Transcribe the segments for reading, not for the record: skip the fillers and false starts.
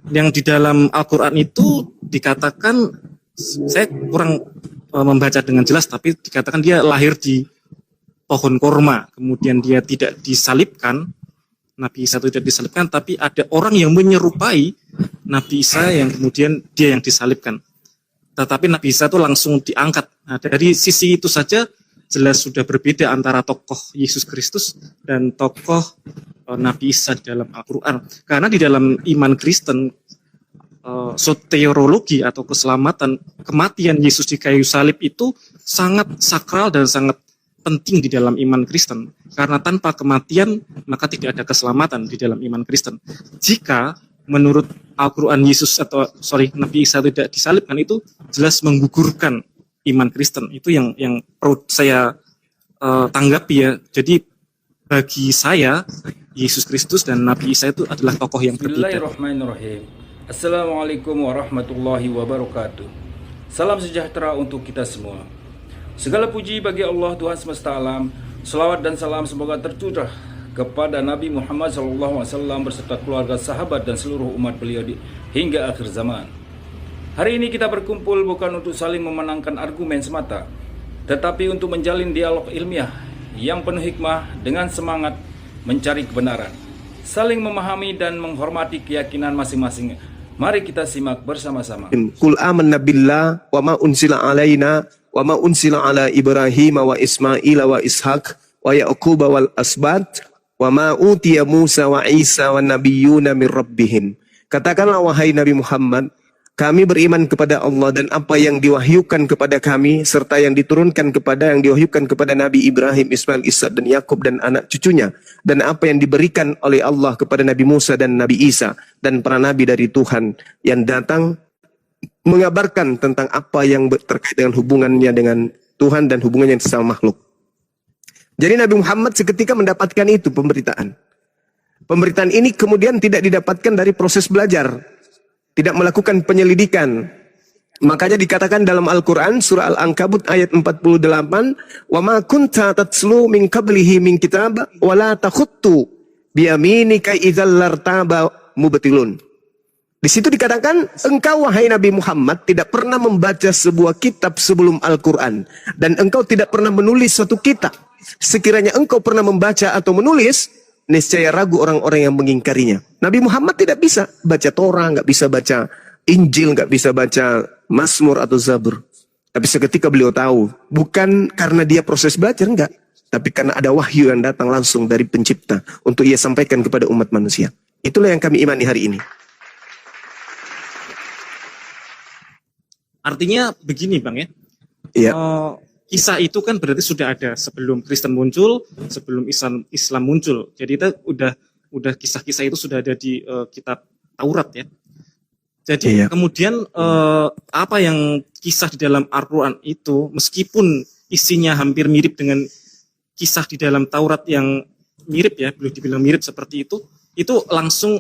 yang di dalam Al-Quran itu dikatakan, saya kurang membaca dengan jelas, tapi dikatakan dia lahir di pohon korma, kemudian dia tidak disalibkan, Nabi Isa itu tidak disalibkan, tapi ada orang yang menyerupai Nabi Isa yang kemudian dia yang disalibkan. Tetapi Nabi Isa itu langsung diangkat. Nah, dari sisi itu saja jelas sudah berbeda antara tokoh Yesus Kristus dan tokoh Nabi Isa di dalam Al-Quran. Karena di dalam iman Kristen, soteriologi atau keselamatan, kematian Yesus di kayu salib itu sangat sakral dan sangat penting di dalam iman Kristen. Karena tanpa kematian, maka tidak ada keselamatan di dalam iman Kristen. Jika menurut Al-Quran Nabi Isa tidak disalibkan, itu jelas menggugurkan iman Kristen. Itu yang perlu saya tanggapi ya. Jadi bagi saya, Yesus Kristus dan Nabi Isa itu adalah tokoh yang berbeda. Bismillahirrahmanirrahim. Assalamualaikum warahmatullahi wabarakatuh. Salam sejahtera untuk kita semua. Segala puji bagi Allah Tuhan semesta alam. Selawat dan salam semoga tercurah kepada Nabi Muhammad SAW beserta keluarga, sahabat dan seluruh umat beliau hingga akhir zaman. Hari ini kita berkumpul bukan untuk saling memenangkan argumen semata, tetapi untuk menjalin dialog ilmiah yang penuh hikmah dengan semangat mencari kebenaran, saling memahami dan menghormati keyakinan masing-masing. Mari kita simak bersama-sama. Qul amanna billah wa ma unsila alaina wa ma unsila ala Ibrahim wa Ismail wa Ishaq wa Yaqub wal asbat wa ma utiya Musa wa Isa wa nabiyyuna min rabbihim. Katakanlah wahai Nabi Muhammad, kami beriman kepada Allah dan apa yang diwahyukan kepada kami, serta yang diwahyukan kepada Nabi Ibrahim, Ismail, Ishak dan Yakub dan anak cucunya, dan apa yang diberikan oleh Allah kepada Nabi Musa dan Nabi Isa dan para nabi dari Tuhan yang datang mengabarkan tentang apa yang terkait dengan hubungannya dengan Tuhan dan hubungannya sesama makhluk. Jadi Nabi Muhammad seketika mendapatkan itu pemberitaan. Pemberitaan ini kemudian tidak didapatkan dari proses belajar, tidak melakukan penyelidikan. Makanya dikatakan dalam Al-Quran surah Al-Ankabut ayat 48, wa ma kunta tatslu min qablihi min kitab wa la takhuttu bi yaminika idzal lartaba mubtilun. Di situ dikatakan, engkau wahai Nabi Muhammad tidak pernah membaca sebuah kitab sebelum Al-Quran, dan engkau tidak pernah menulis suatu kitab. Sekiranya engkau pernah membaca atau menulis, niscaya ragu orang-orang yang mengingkarinya. Nabi Muhammad tidak bisa baca Torah, nggak bisa baca Injil, nggak bisa baca Mazmur atau Zabur. Tapi seketika beliau tahu, bukan karena dia proses belajar, enggak, tapi karena ada wahyu yang datang langsung dari Pencipta untuk ia sampaikan kepada umat manusia. Itulah yang kami imani hari ini. Artinya begini Bang ya, Iya. Kisah itu kan berarti sudah ada sebelum Kristen muncul, sebelum Islam muncul. Jadi itu udah kisah-kisah itu sudah ada di kitab Taurat ya. Jadi kemudian apa yang kisah di dalam Al-Quran itu, meskipun isinya hampir mirip dengan kisah di dalam Taurat yang mirip ya, boleh dibilang mirip seperti itu langsung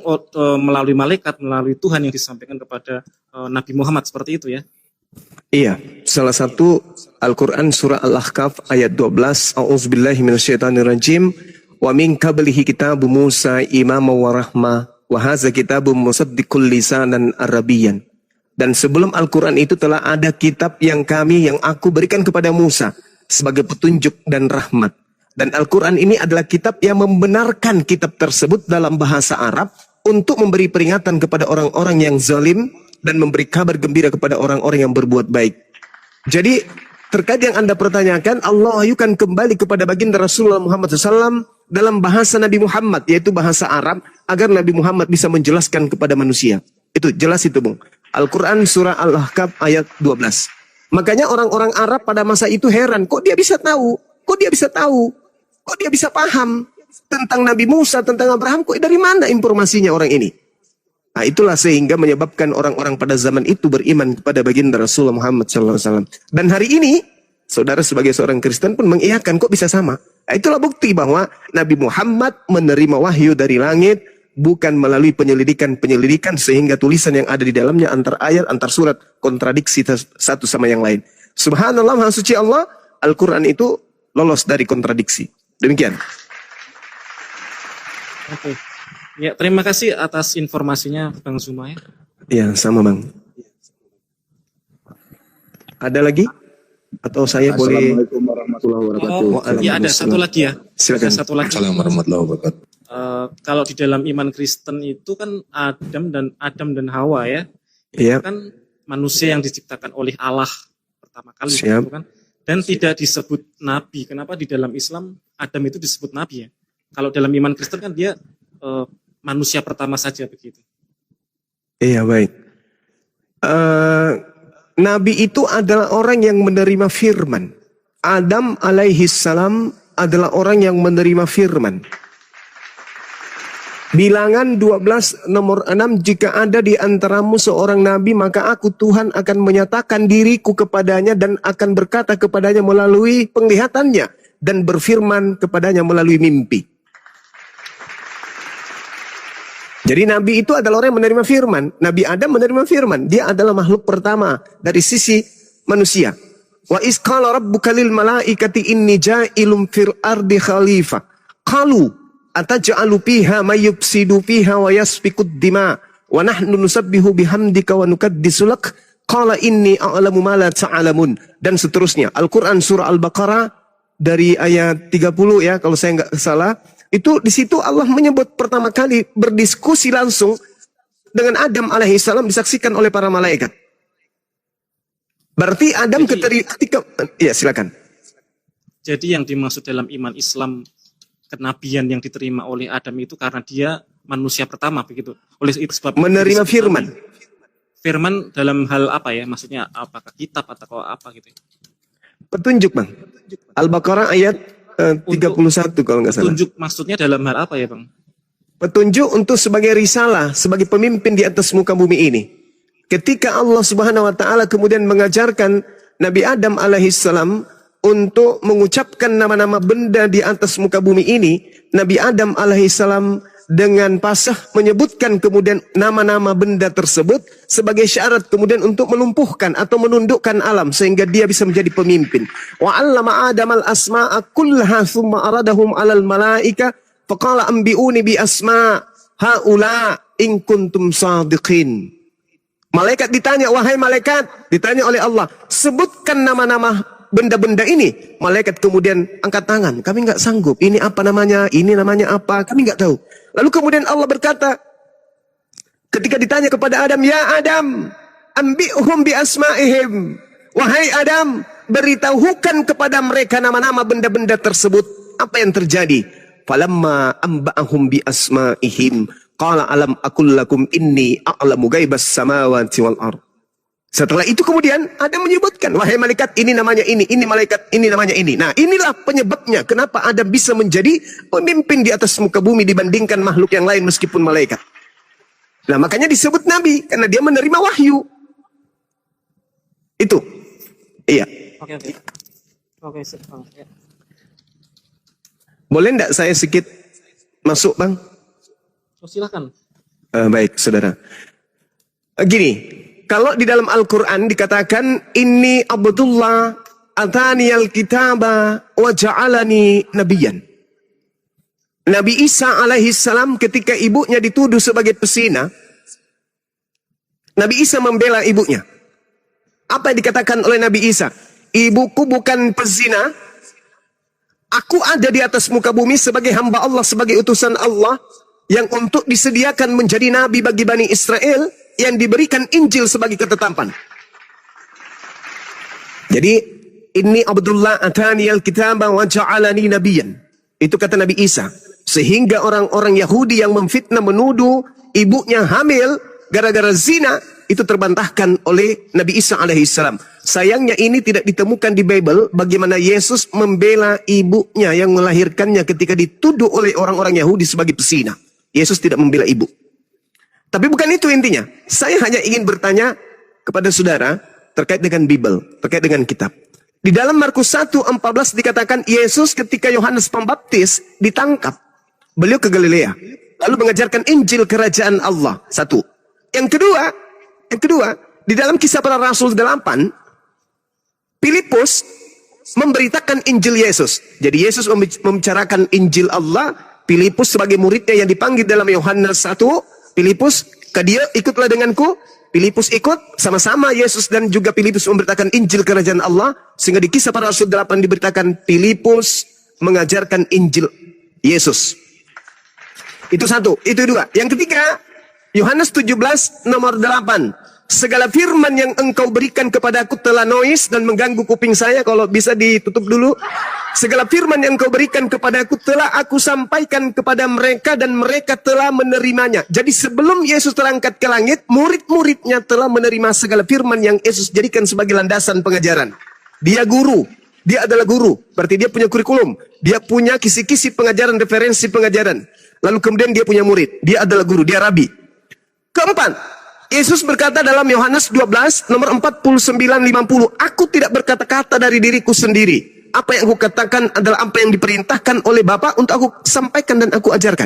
melalui malaikat, melalui Tuhan yang disampaikan kepada Nabi Muhammad seperti itu ya. Iya, salah satu Al-Quran surah Al-Ahqaf ayat 12, A'udzubillahi minasyaitonirrajim, wa min qablihi kitabu Musa imama wa rahmah wa hadza kitabun musaddiqul lisanan arabiyyan. Dan sebelum Al-Quran itu telah ada kitab yang aku berikan kepada Musa sebagai petunjuk dan rahmat. Dan Al-Quran ini adalah kitab yang membenarkan kitab tersebut dalam bahasa Arab untuk memberi peringatan kepada orang-orang yang zalim dan memberi kabar gembira kepada orang-orang yang berbuat baik. Jadi terkait yang Anda pertanyakan, Allah wahyukan kembali kepada baginda Rasulullah Muhammad SAW dalam bahasa Nabi Muhammad, yaitu bahasa Arab, agar Nabi Muhammad bisa menjelaskan kepada manusia. Itu jelas itu Bung. Al-Quran surah Al-Ahqaf ayat 12. Makanya orang-orang Arab pada masa itu heran, kok dia bisa tahu? Kok dia bisa tahu? Kok dia bisa paham tentang Nabi Musa, tentang Abraham? Kok dari mana informasinya orang ini? Nah, itulah sehingga menyebabkan orang-orang pada zaman itu beriman kepada baginda Rasulullah Muhammad SAW. Dan hari ini, saudara sebagai seorang Kristen pun mengiyakan, kok bisa sama? Nah, itulah bukti bahwa Nabi Muhammad menerima wahyu dari langit, bukan melalui penyelidikan sehingga tulisan yang ada di dalamnya antar ayat, antar surat kontradiksi satu sama yang lain. Subhanallah, Maha Suci Allah, Al-Quran itu lolos dari kontradiksi. Demikian. Oke. Ya, terima kasih atas informasinya Bang Zuma ya. Ya, sama Bang. Ada lagi? Atau saya boleh? Assalamualaikum warahmatullahi wabarakatuh. Oh, ya ada satu lagi ya. Silakan. Ada satu lagi. Assalamualaikum warahmatullahi wabarakatuh. Kalau di dalam iman Kristen itu kan Adam dan Hawa ya. Itu Iya. kan manusia yang diciptakan oleh Allah pertama kali Siap. gitu kan. Dan tidak disebut nabi. Kenapa di dalam Islam Adam itu disebut nabi ya? Kalau dalam iman Kristen kan dia manusia pertama saja begitu. Iya, baik. Nabi itu adalah orang yang menerima firman. Adam alaihi salam adalah orang yang menerima firman. Bilangan 12 nomor 6, jika ada di antaramu seorang nabi, maka aku Tuhan akan menyatakan diriku kepadanya dan akan berkata kepadanya melalui penglihatannya dan berfirman kepadanya melalui mimpi. Jadi nabi itu adalah orang yang menerima firman. Nabi Adam menerima firman. Dia adalah makhluk pertama dari sisi manusia. Wa iz qala rabbuka lil malaikati inni ja'ilun fil ardi khalifah. Qalu ataj'alu fiha may yufsidu fiha wa yasfikud dima wa nahnu nusabbihu bihamdika wa nukaddisu lak. Qala inni a'lamu ma la ta'lamun, dan seterusnya. Al-Qur'an surah Al-Baqarah dari ayat 30 ya kalau saya enggak salah. Itu di situ Allah menyebut pertama kali berdiskusi langsung dengan Adam alaihissalam disaksikan oleh para malaikat. Berarti Adam ketika ya silakan. Jadi yang dimaksud dalam iman Islam kenabian yang diterima oleh Adam itu karena dia manusia pertama begitu. Oleh itu sebab Menerima firman. Firman dalam hal apa ya? Maksudnya apakah kitab atau apa gitu? Petunjuk, Bang. Al-Baqarah ayat 31 kalau nggak salah. Petunjuk maksudnya dalam hal apa ya, Bang? Petunjuk untuk sebagai risalah, sebagai pemimpin di atas muka bumi ini. Ketika Allah Subhanahu wa taala kemudian mengajarkan Nabi Adam alaihissalam untuk mengucapkan nama-nama benda di atas muka bumi ini, Nabi Adam alaihissalam dengan fasih menyebutkan kemudian nama-nama benda tersebut sebagai syarat kemudian untuk melumpuhkan atau menundukkan alam sehingga dia bisa menjadi pemimpin. Wa 'allama Adam al-asma'a kullaha tsumma aradahum 'alal malaika faqala anbi'uni bi asma' haula in kuntum shadiqin. Malaikat ditanya, wahai malaikat, ditanya oleh Allah, sebutkan nama-nama benda-benda ini. Malaikat kemudian angkat tangan, kami nggak sanggup. Ini apa namanya? Ini namanya apa? Kami nggak tahu. Lalu kemudian Allah berkata, ketika ditanya kepada Adam, ya Adam, ambi'hum bi asma'ihim. Wahai Adam, beritahukan kepada mereka nama-nama benda-benda tersebut. Apa yang terjadi? Falamma amba'ahum bi asma'ihim, qala alam aqul lakum inni a'lamu ghaibas samawati wal ardh. Setelah itu kemudian ada menyebutkan, wahai malaikat, ini namanya ini malaikat, ini namanya ini. Nah, inilah penyebabnya kenapa Adam bisa menjadi pemimpin di atas muka bumi dibandingkan makhluk yang lain meskipun malaikat. Nah, makanya disebut nabi karena dia menerima wahyu. Itu. Iya. Oke. Bang. Ya. Boleh enggak saya sedikit masuk, Bang? Oh, silakan. Baik, saudara. Gini. Kalau di dalam Al-Quran dikatakan, Inni Abdullah ataniyal kitaba wa ja'alani nabiyan. Nabi Isa alaihissalam ketika ibunya dituduh sebagai pesina, Nabi Isa membela ibunya. Apa yang dikatakan oleh Nabi Isa? Ibuku bukan pezina, aku ada di atas muka bumi sebagai hamba Allah, sebagai utusan Allah, yang untuk disediakan menjadi nabi bagi Bani Israel, yang diberikan Injil sebagai ketetapan. Jadi, inni Abdullah ataniyal kitaba wa ja'alani nabiyan. Itu kata Nabi Isa. Sehingga orang-orang Yahudi yang memfitnah menuduh ibunya hamil gara-gara zina, itu terbantahkan oleh Nabi Isa alaihissalam. Sayangnya ini tidak ditemukan di Bible bagaimana Yesus membela ibunya yang melahirkannya ketika dituduh oleh orang-orang Yahudi sebagai pesina. Yesus tidak membela ibu. Tapi bukan itu intinya. Saya hanya ingin bertanya kepada saudara terkait dengan Bible, terkait dengan kitab. Di dalam Markus 1:14 dikatakan Yesus ketika Yohanes Pembaptis ditangkap, beliau ke Galilea, lalu mengajarkan Injil kerajaan Allah. Satu. Yang kedua, di dalam Kisah Para Rasul 8, Filipus memberitakan Injil Yesus. Jadi Yesus membicarakan Injil Allah, Filipus sebagai muridnya yang dipanggil dalam Yohanes 1, Filipus, ke dia ikutlah denganku. Filipus ikut, sama-sama Yesus dan juga Filipus memberitakan Injil kerajaan Allah, sehingga di Kisah Para Rasul 8 diberitakan Filipus mengajarkan Injil Yesus. Itu satu, itu dua. Yang ketiga, Yohanes 17 nomor 8. Segala firman yang engkau berikan kepadaku telah noise dan mengganggu kuping saya, kalau bisa ditutup dulu. Segala firman yang engkau berikan kepadaku telah aku sampaikan kepada mereka dan mereka telah menerimanya. Jadi sebelum Yesus terangkat ke langit, murid-muridnya telah menerima segala firman yang Yesus jadikan sebagai landasan pengajaran. Dia guru, dia adalah guru, berarti dia punya kurikulum, dia punya kisi-kisi pengajaran, referensi pengajaran. Lalu kemudian dia punya murid, dia adalah guru, dia rabi. Keempat, Yesus berkata dalam Yohanes 12 nomor 49-50, aku tidak berkata-kata dari diriku sendiri. Apa yang aku katakan adalah apa yang diperintahkan oleh Bapa untuk aku sampaikan dan aku ajarkan.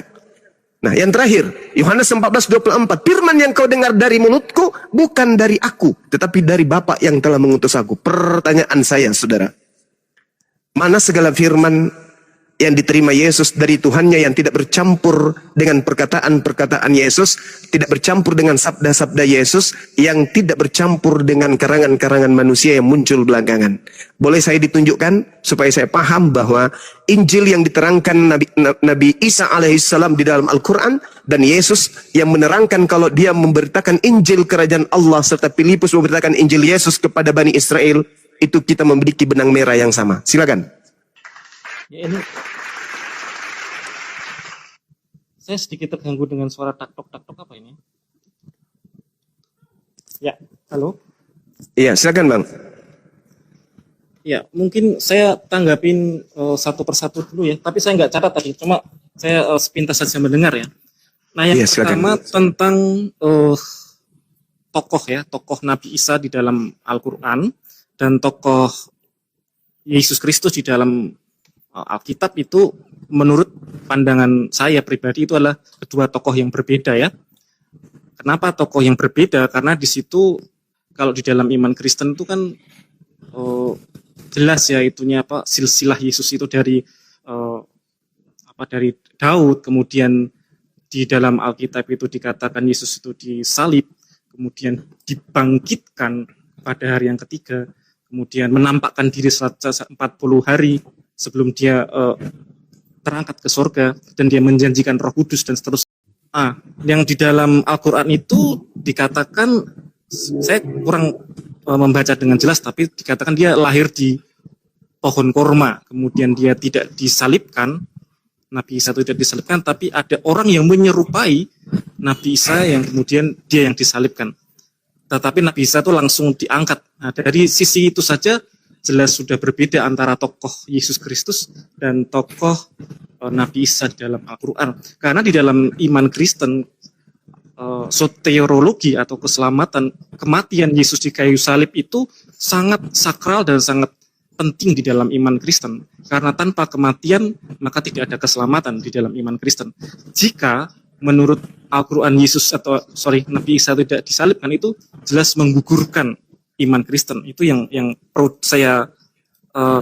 Nah, yang terakhir, Yohanes 14:24, firman yang kau dengar dari mulutku bukan dari aku, tetapi dari Bapa yang telah mengutus aku. Pertanyaan saya, saudara, mana segala firman yang diterima Yesus dari Tuhannya yang tidak bercampur dengan perkataan-perkataan Yesus, tidak bercampur dengan sabda-sabda Yesus, yang tidak bercampur dengan karangan-karangan manusia yang muncul belakangan? Boleh saya ditunjukkan supaya saya paham bahwa Injil yang diterangkan Nabi Isa alaihissalam di dalam Al-Quran dan Yesus yang menerangkan kalau dia memberitakan Injil kerajaan Allah, serta Filipus memberitakan Injil Yesus kepada Bani Israel, itu kita memiliki benang merah yang sama. Silakan. Ya, ini saya sedikit terganggu dengan suara tak-tok apa ini? Ya, halo? Iya, silakan Bang. Ya, mungkin saya tanggapin satu persatu dulu ya, tapi saya nggak catat tadi, cuma saya sepintas saja mendengar ya. Nah, yang pertama tentang tokoh Nabi Isa di dalam Al-Quran dan tokoh Yesus Kristus di dalam Alkitab, itu menurut pandangan saya pribadi itu adalah kedua tokoh yang berbeda ya. Kenapa tokoh yang berbeda? Karena di situ kalau di dalam iman Kristen itu kan jelas ya itunya silsilah Yesus itu dari dari Daud, kemudian di dalam Alkitab itu dikatakan Yesus itu disalib, kemudian dibangkitkan pada hari yang ketiga, kemudian menampakkan diri 40 hari sebelum dia terangkat ke surga, dan dia menjanjikan Roh Kudus dan seterusnya. Yang di dalam Al-Quran itu dikatakan, saya kurang membaca dengan jelas, tapi dikatakan dia lahir di pohon korma, kemudian dia tidak disalibkan, Nabi Isa itu tidak disalibkan, tapi ada orang yang menyerupai Nabi Isa yang kemudian dia yang disalibkan. Tetapi Nabi Isa itu langsung diangkat. Nah, dari sisi itu saja jelas sudah berbeda antara tokoh Yesus Kristus dan tokoh Nabi Isa di dalam Al-Quran. Karena di dalam iman Kristen, soteriologi atau keselamatan, kematian Yesus di kayu salib itu sangat sakral dan sangat penting di dalam iman Kristen. Karena tanpa kematian, maka tidak ada keselamatan di dalam iman Kristen. Jika menurut Al-Quran Nabi Isa tidak disalibkan, itu jelas menggugurkan iman Kristen. Itu yang perlu saya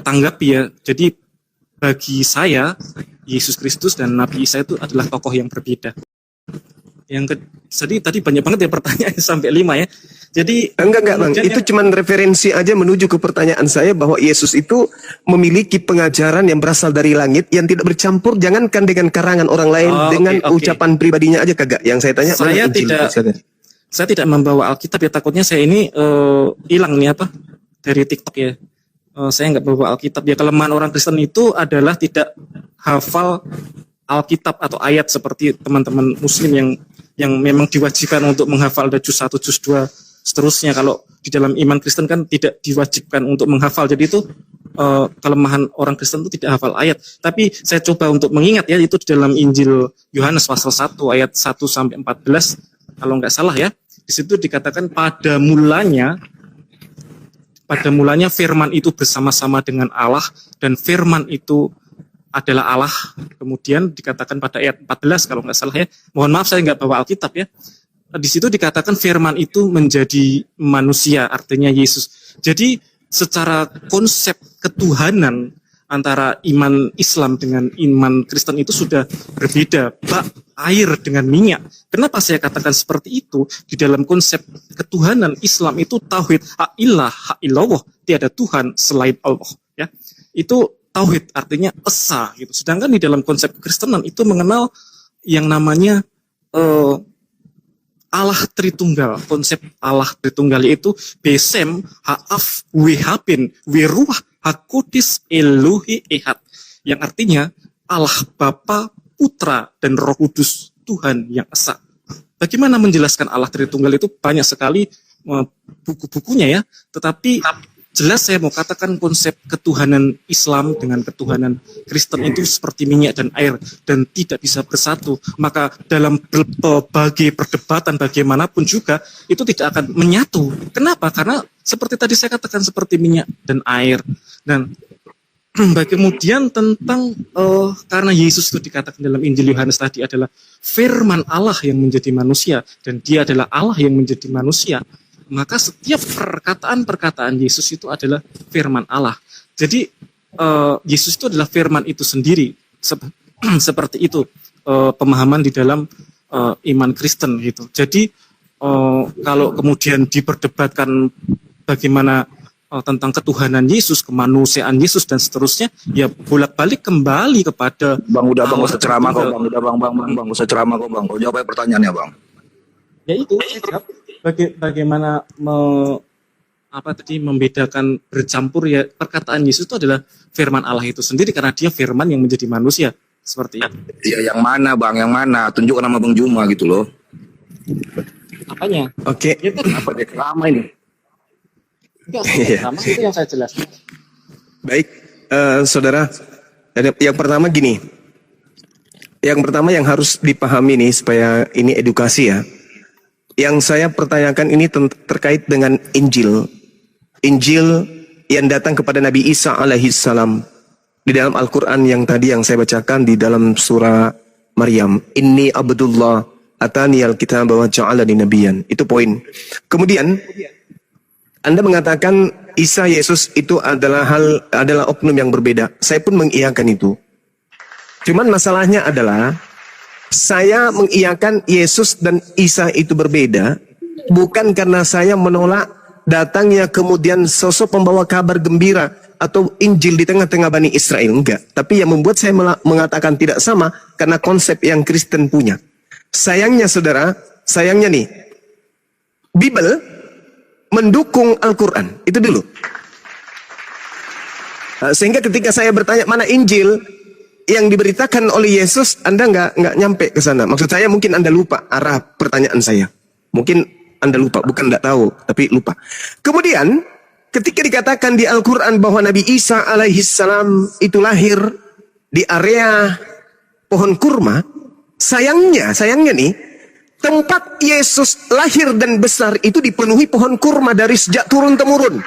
tanggapi ya. Jadi bagi saya Yesus Kristus dan Nabi Isa itu adalah tokoh yang berbeda. Jadi tadi banyak banget ya pertanyaan sampai 5 ya. Jadi enggak Bang, itu cuman referensi aja menuju ke pertanyaan saya bahwa Yesus itu memiliki pengajaran yang berasal dari langit yang tidak bercampur, jangankan dengan karangan orang lain, dengan ucapan pribadinya aja kagak. Yang saya tanya, saya tidak membawa Alkitab ya, takutnya saya ini hilang nih dari TikTok ya. Saya nggak bawa Alkitab ya. Kelemahan orang Kristen itu adalah tidak hafal Alkitab atau ayat seperti teman-teman Muslim yang memang diwajibkan untuk menghafal ada juz 1, juz 2, seterusnya. Kalau di dalam iman Kristen kan tidak diwajibkan untuk menghafal. Jadi itu kelemahan orang Kristen itu tidak hafal ayat. Tapi saya coba untuk mengingat ya, itu di dalam Injil Yohanes pasal 1 ayat 1-14 kalau nggak salah ya. Di situ dikatakan pada mulanya firman itu bersama-sama dengan Allah dan firman itu adalah Allah. Kemudian dikatakan pada ayat 14 kalau nggak salah ya. Mohon maaf saya nggak bawa Alkitab ya. Di situ dikatakan firman itu menjadi manusia, artinya Yesus. Jadi secara konsep ketuhanan antara iman Islam dengan iman Kristen itu sudah berbeda, bak air dengan minyak. Kenapa saya katakan seperti itu? Di dalam konsep ketuhanan Islam itu tauhid, hak illallah, tiada Tuhan selain Allah. Ya, itu tauhid, artinya esa. Gitu. Sedangkan di dalam konsep Kristenan itu mengenal yang namanya Allah Tritunggal. Konsep Allah Tritunggal itu besem ha'af wehapin weruah hakodis Elohi ehad, yang artinya Allah Bapa, Putra, dan Roh Kudus, Tuhan yang esa. Bagaimana menjelaskan Allah Tritunggal itu banyak sekali buku-bukunya ya, tetapi jelas saya mau katakan konsep ketuhanan Islam dengan ketuhanan Kristen itu seperti minyak dan air dan tidak bisa bersatu. Maka dalam berbagai perdebatan bagaimanapun juga itu tidak akan menyatu. Kenapa? Karena seperti tadi saya katakan seperti minyak dan air. Dan kemudian tentang karena Yesus itu dikatakan dalam Injil Yohanes tadi adalah firman Allah yang menjadi manusia dan dia adalah Allah yang menjadi manusia, maka setiap perkataan-perkataan Yesus itu adalah firman Allah. Jadi Yesus itu adalah firman itu sendiri. Seperti itu pemahaman di dalam iman Kristen gitu. Jadi kalau kemudian diperdebatkan bagaimana tentang ketuhanan Yesus, kemanusiaan Yesus dan seterusnya, ya bolak-balik kembali kepada Bang, udah Bang, usah ceramah kok Bang, udah Bang, usah ceramah kok Bang. Kau jawab aja pertanyaannya Bang. Ya itu, saya jawab bagaimana membedakan bercampur ya perkataan Yesus itu adalah firman Allah itu sendiri karena dia firman yang menjadi manusia, seperti itu. Ya yang mana Bang, yang mana? Tunjukkan nama Bang Juma gitu loh. Apanya? Oke. Itu Apa dia lama ini? enggak sama, itu yang saya jelaskan. Baik, saudara. Yang pertama gini. Yang pertama yang harus dipahami nih supaya ini edukasi ya. Yang saya pertanyakan ini terkait dengan Injil. Injil yang datang kepada Nabi Isa alaihissalam. Di dalam Al-Quran yang tadi yang saya bacakan di dalam surah Maryam. Inni abdullah atani al-kitab wa ja'alani nabiyan. Itu poin. Kemudian Anda mengatakan Isa Yesus itu adalah oknum yang berbeda. Saya pun mengiyakan itu. Cuman masalahnya adalah saya mengiyakan Yesus dan Isa itu berbeda bukan karena saya menolak datangnya kemudian sosok pembawa kabar gembira atau Injil di tengah-tengah Bani Israel, enggak. Tapi yang membuat saya mengatakan tidak sama karena konsep yang Kristen punya. Sayangnya saudara, sayangnya nih, Bible mendukung Al-Quran, itu dulu. Sehingga ketika saya bertanya mana Injil yang diberitakan oleh Yesus, Anda nggak nyampe ke sana. Maksud saya mungkin Anda lupa arah pertanyaan saya. Mungkin Anda lupa, bukan nggak tahu, tapi lupa. Kemudian ketika dikatakan di Al-Quran bahwa Nabi Isa alaihissalam itu lahir di area pohon kurma, sayangnya nih, tempat Yesus lahir dan besar itu dipenuhi pohon kurma dari sejak turun-temurun.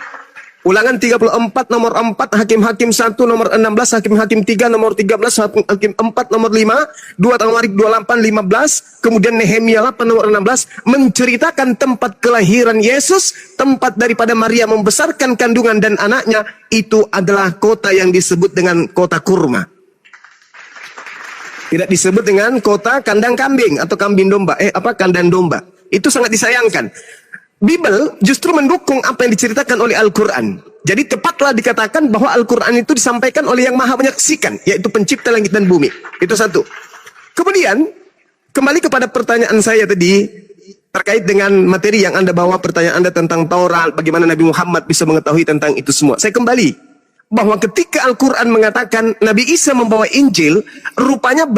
Ulangan 34 nomor 4, Hakim-Hakim 1 nomor 16, Hakim-Hakim 3 nomor 13, Hakim 4 nomor 5, 2 Tawarik 28 15, kemudian Nehemia 8 nomor 16 menceritakan tempat kelahiran Yesus, tempat daripada Maria membesarkan kandungan dan anaknya, itu adalah kota yang disebut dengan kota kurma. Tidak disebut dengan kota kandang kambing atau kambing domba. Kandang domba. Itu sangat disayangkan. Bible justru mendukung apa yang diceritakan oleh Al-Quran. Jadi tepatlah dikatakan bahwa Al-Quran itu disampaikan oleh yang maha menyaksikan, yaitu pencipta langit dan bumi. Itu satu. Kemudian, kembali kepada pertanyaan saya tadi, terkait dengan materi yang Anda bawa, pertanyaan Anda tentang Taurat, bagaimana Nabi Muhammad bisa mengetahui tentang itu semua. Saya kembali. Bahwa ketika Al-Quran mengatakan Nabi Isa membawa Injil, rupanya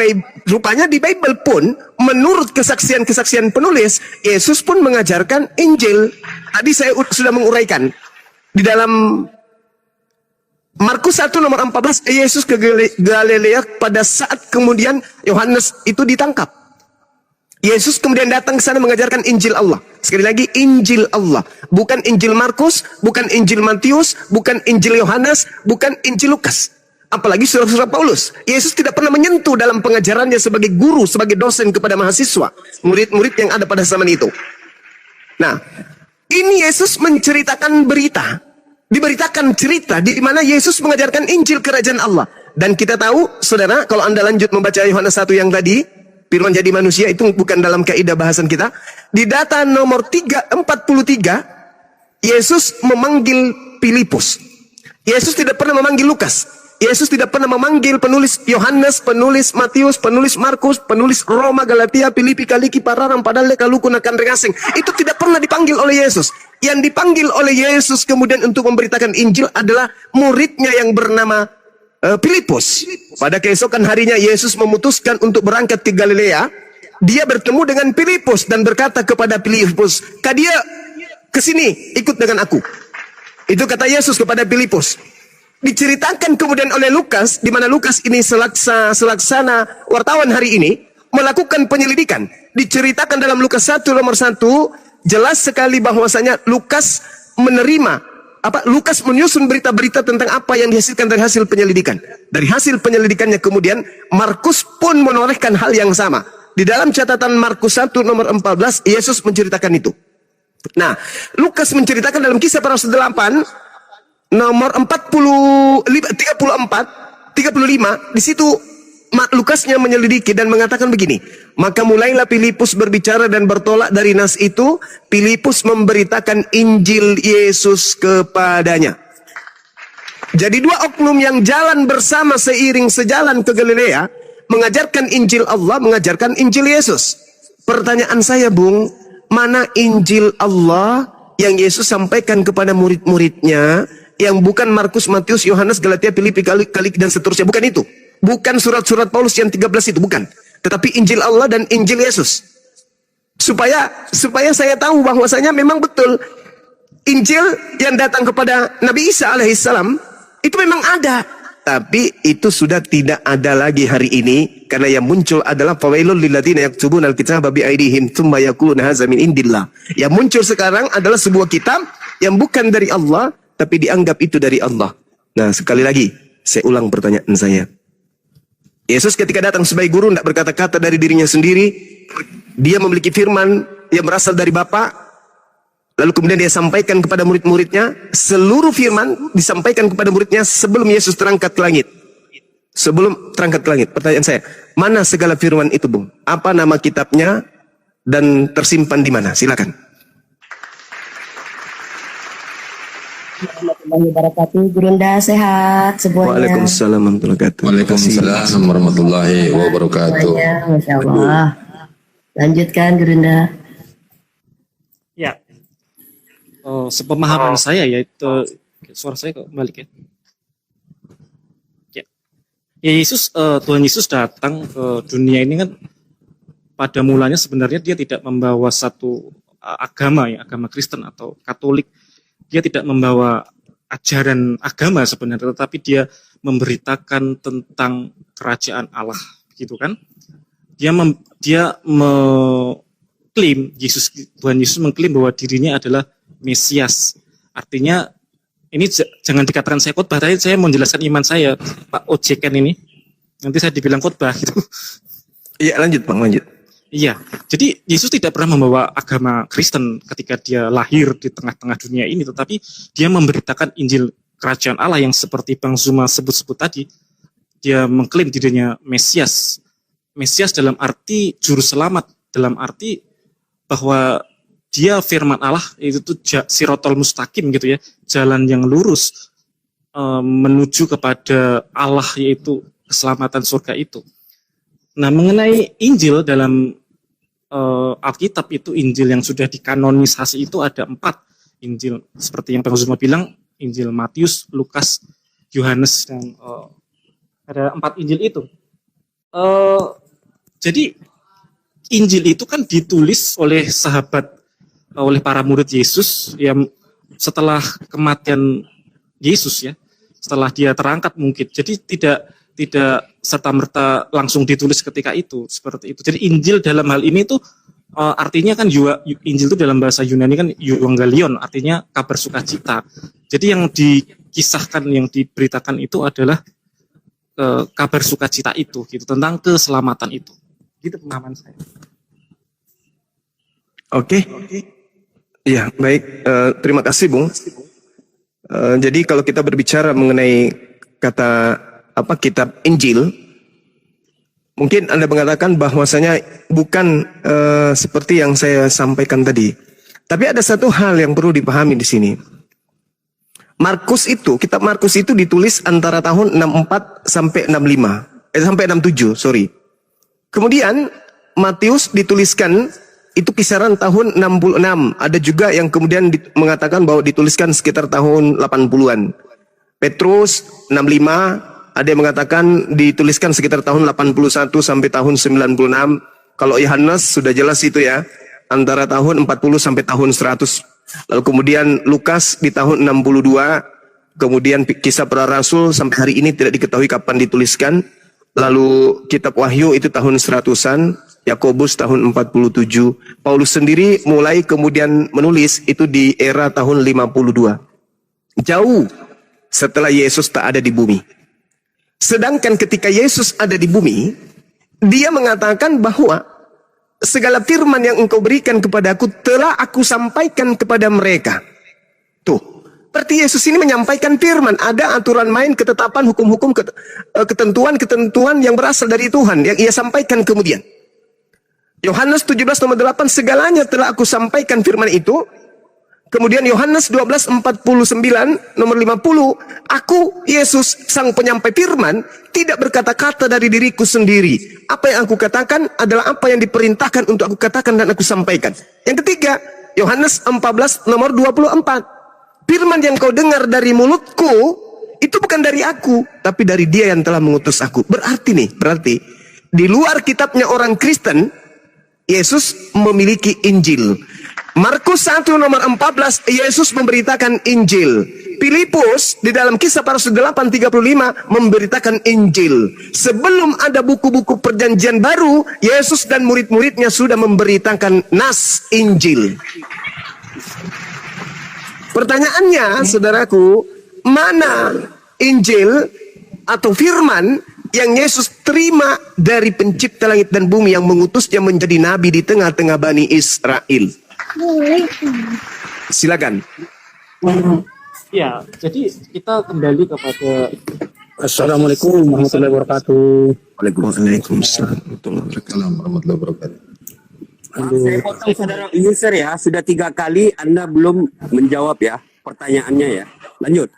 di Bible pun menurut kesaksian-kesaksian penulis, Yesus pun mengajarkan Injil. Tadi saya sudah menguraikan di dalam Markus 1 nomor 14, Yesus ke Galilea pada saat kemudian Yohanes itu ditangkap. Yesus kemudian datang ke sana mengajarkan Injil Allah. Sekali lagi, Injil Allah. Bukan Injil Markus, bukan Injil Matius, bukan Injil Yohanes, bukan Injil Lukas. Apalagi surah-surah Paulus. Yesus tidak pernah menyentuh dalam pengajarannya sebagai guru, sebagai dosen kepada mahasiswa, murid-murid yang ada pada zaman itu. Nah, ini Yesus menceritakan berita diberitakan cerita di mana Yesus mengajarkan Injil kerajaan Allah. Dan kita tahu, saudara, kalau Anda lanjut membaca Yohanes 1 yang tadi, firman jadi manusia, itu bukan dalam kaidah bahasan kita. Di data nomor 43, Yesus memanggil Filipus. Yesus tidak pernah memanggil Lukas. Yesus tidak pernah memanggil penulis Yohanes, penulis Matius, penulis Markus, penulis Roma, Galatia, Filipi, Kaliki, Pararam, Padale, Kaluku, Nakan, Regasing. Itu tidak pernah dipanggil oleh Yesus. Yang dipanggil oleh Yesus kemudian untuk memberitakan Injil adalah muridnya yang bernama Filipus. Pada keesokan harinya Yesus memutuskan untuk berangkat ke Galilea. Dia bertemu dengan Filipus dan berkata kepada Filipus, "Kadia ke sini, ikut dengan aku." Itu kata Yesus kepada Filipus. Diceritakan kemudian oleh Lukas, di mana Lukas ini selaksana wartawan hari ini melakukan penyelidikan. Diceritakan dalam Lukas 1 nomor 1 jelas sekali bahwasanya Lukas Lukas menyusun berita-berita tentang apa yang dihasilkan dari hasil penyelidikan. Dari hasil penyelidikannya kemudian Markus pun menorehkan hal yang sama. Di dalam catatan Markus 1 nomor 14 Yesus menceritakan itu. Nah, Lukas menceritakan dalam Kisah Para Rasul 8 nomor 35 di situ Lukasnya menyelidiki dan mengatakan begini, maka mulailah Filipus berbicara dan bertolak dari nas itu, Filipus memberitakan Injil Yesus kepadanya. Jadi dua oknum yang jalan bersama sejalan ke Galilea, mengajarkan Injil Allah, mengajarkan Injil Yesus. Pertanyaan saya, Bung, mana Injil Allah yang Yesus sampaikan kepada murid-muridnya, yang bukan Markus, Matius, Yohanes, Galatia, Filipi, Kaliki, dan seterusnya? Bukan itu. Bukan surat-surat Paulus yang 13 itu, bukan. Tetapi Injil Allah dan Injil Yesus. Supaya saya tahu bahwasanya memang betul Injil yang datang kepada Nabi Isa alaihissalam itu memang ada. Tapi itu sudah tidak ada lagi hari ini, karena yang muncul adalah fawailul lilladzina yaktubuna alkitaba biaidihim tsumma yaquluna hadza min indillah. Yang muncul sekarang adalah sebuah kitab yang bukan dari Allah, tapi dianggap itu dari Allah. Nah, sekali lagi saya ulang pertanyaan saya. Yesus ketika datang sebagai guru tidak berkata-kata dari dirinya sendiri. Dia memiliki firman yang berasal dari Bapa. Lalu kemudian dia sampaikan kepada murid-muridnya. Seluruh firman disampaikan kepada muridnya sebelum Yesus terangkat ke langit. Sebelum terangkat ke langit. Pertanyaan saya, mana segala firman itu, Bung? Apa nama kitabnya dan tersimpan di mana? Silakan. Warahmatullahi wabarakatuh. Gurunda sehat semuanya. Waalaikumsalam warahmatullahi wabarakatuh. Waalaikumsalam warahmatullahi wabarakatuh. Masya Allah. Lanjutkan Gurunda. Ya, sepemahaman saya yaitu suara saya kok balik ya. Tuhan Yesus datang ke dunia ini kan pada mulanya sebenarnya dia tidak membawa satu agama Kristen atau Katolik. Dia tidak membawa ajaran agama sebenarnya, tetapi dia memberitakan tentang kerajaan Allah, gitu kan? Dia mengklaim Tuhan Yesus mengklaim bahwa dirinya adalah Mesias. Artinya ini jangan dikatakan saya khotbah, tapi saya mau menjelaskan iman saya, Pak Ojekan ini. Nanti saya dibilang khotbah gitu. Iya, lanjut Bang, lanjut. Iya, jadi Yesus tidak pernah membawa agama Kristen ketika dia lahir di tengah-tengah dunia ini, tetapi dia memberitakan Injil Kerajaan Allah yang seperti Bang Zuma sebut-sebut tadi. Dia mengklaim dirinya Mesias. Mesias dalam arti juru selamat, dalam arti bahwa dia firman Allah, itu sirotol mustaqim gitu ya, jalan yang lurus menuju kepada Allah, yaitu keselamatan surga itu. Nah, mengenai Injil dalam Alkitab itu, Injil yang sudah dikanonisasi itu ada 4 Injil, seperti yang Bang Zuma bilang, Injil Matius, Lukas, Yohanes, dan ada 4 Injil itu. Jadi Injil itu kan ditulis oleh para murid Yesus yang setelah kematian Yesus ya, setelah dia terangkat mungkin. Jadi tidak serta-merta langsung ditulis ketika itu, seperti itu. Jadi Injil dalam hal ini tuh artinya kan Injil itu dalam bahasa Yunani kan Euangelion, artinya kabar sukacita. Jadi yang dikisahkan, yang diberitakan itu adalah kabar sukacita itu, gitu, tentang keselamatan itu. Gitu pemahaman saya. Oke. Iya, baik. Terima kasih, Bung. Jadi kalau kita berbicara mengenai kata kitab Injil, mungkin Anda mengatakan bahwasanya bukan seperti yang saya sampaikan tadi. Tapi ada satu hal yang perlu dipahami di sini. Kitab Markus itu ditulis antara tahun 64 sampai 67, sorry. Kemudian Matius dituliskan itu kisaran tahun 66. Ada juga yang kemudian mengatakan bahwa dituliskan sekitar tahun 80-an. Petrus 65, ada yang mengatakan dituliskan sekitar tahun 81 sampai tahun 96. Kalau Yohanes sudah jelas itu ya, antara tahun 40 sampai tahun 100. Lalu kemudian Lukas di tahun 62, kemudian Kisah Para Rasul sampai hari ini tidak diketahui kapan dituliskan. Lalu kitab Wahyu itu tahun 100-an, Yakobus tahun 47. Paulus sendiri mulai kemudian menulis itu di era tahun 52. Jauh setelah Yesus tak ada di bumi. Sedangkan ketika Yesus ada di bumi, dia mengatakan bahwa segala firman yang engkau berikan kepadaku telah aku sampaikan kepada mereka. Tuh. Berarti Yesus ini menyampaikan firman, ada aturan main, ketetapan, hukum-hukum, ketentuan-ketentuan yang berasal dari Tuhan yang ia sampaikan kemudian. Yohanes 17 nomor 8, segalanya telah aku sampaikan firman itu. Kemudian Yohanes 12:49 nomor 50, aku Yesus sang penyampai firman tidak berkata-kata dari diriku sendiri. Apa yang aku katakan adalah apa yang diperintahkan untuk aku katakan dan aku sampaikan. Yang ketiga, Yohanes 14 nomor 24. Firman yang kau dengar dari mulutku itu bukan dari aku, tapi dari Dia yang telah mengutus aku. Berarti di luar kitabnya orang Kristen, Yesus memiliki Injil. Markus 1 nomor 14, Yesus memberitakan Injil. Filipus di dalam Kisah Para Rasul 8:35 memberitakan Injil. Sebelum ada buku-buku perjanjian baru, Yesus dan murid-muridnya sudah memberitakan nas Injil. Pertanyaannya, saudaraku, mana Injil atau firman yang Yesus terima dari pencipta langit dan bumi yang mengutusnya menjadi nabi di tengah-tengah Bani Israel? Silakan. Ya, jadi kita kembali kepada Assalamualaikum warahmatullahi wabarakatuh. Waalaikumsalam warahmatullahi wabarakatuh. Saya potong saudara user ya, sudah 3 kali Anda belum menjawab ya pertanyaannya ya. Lanjut.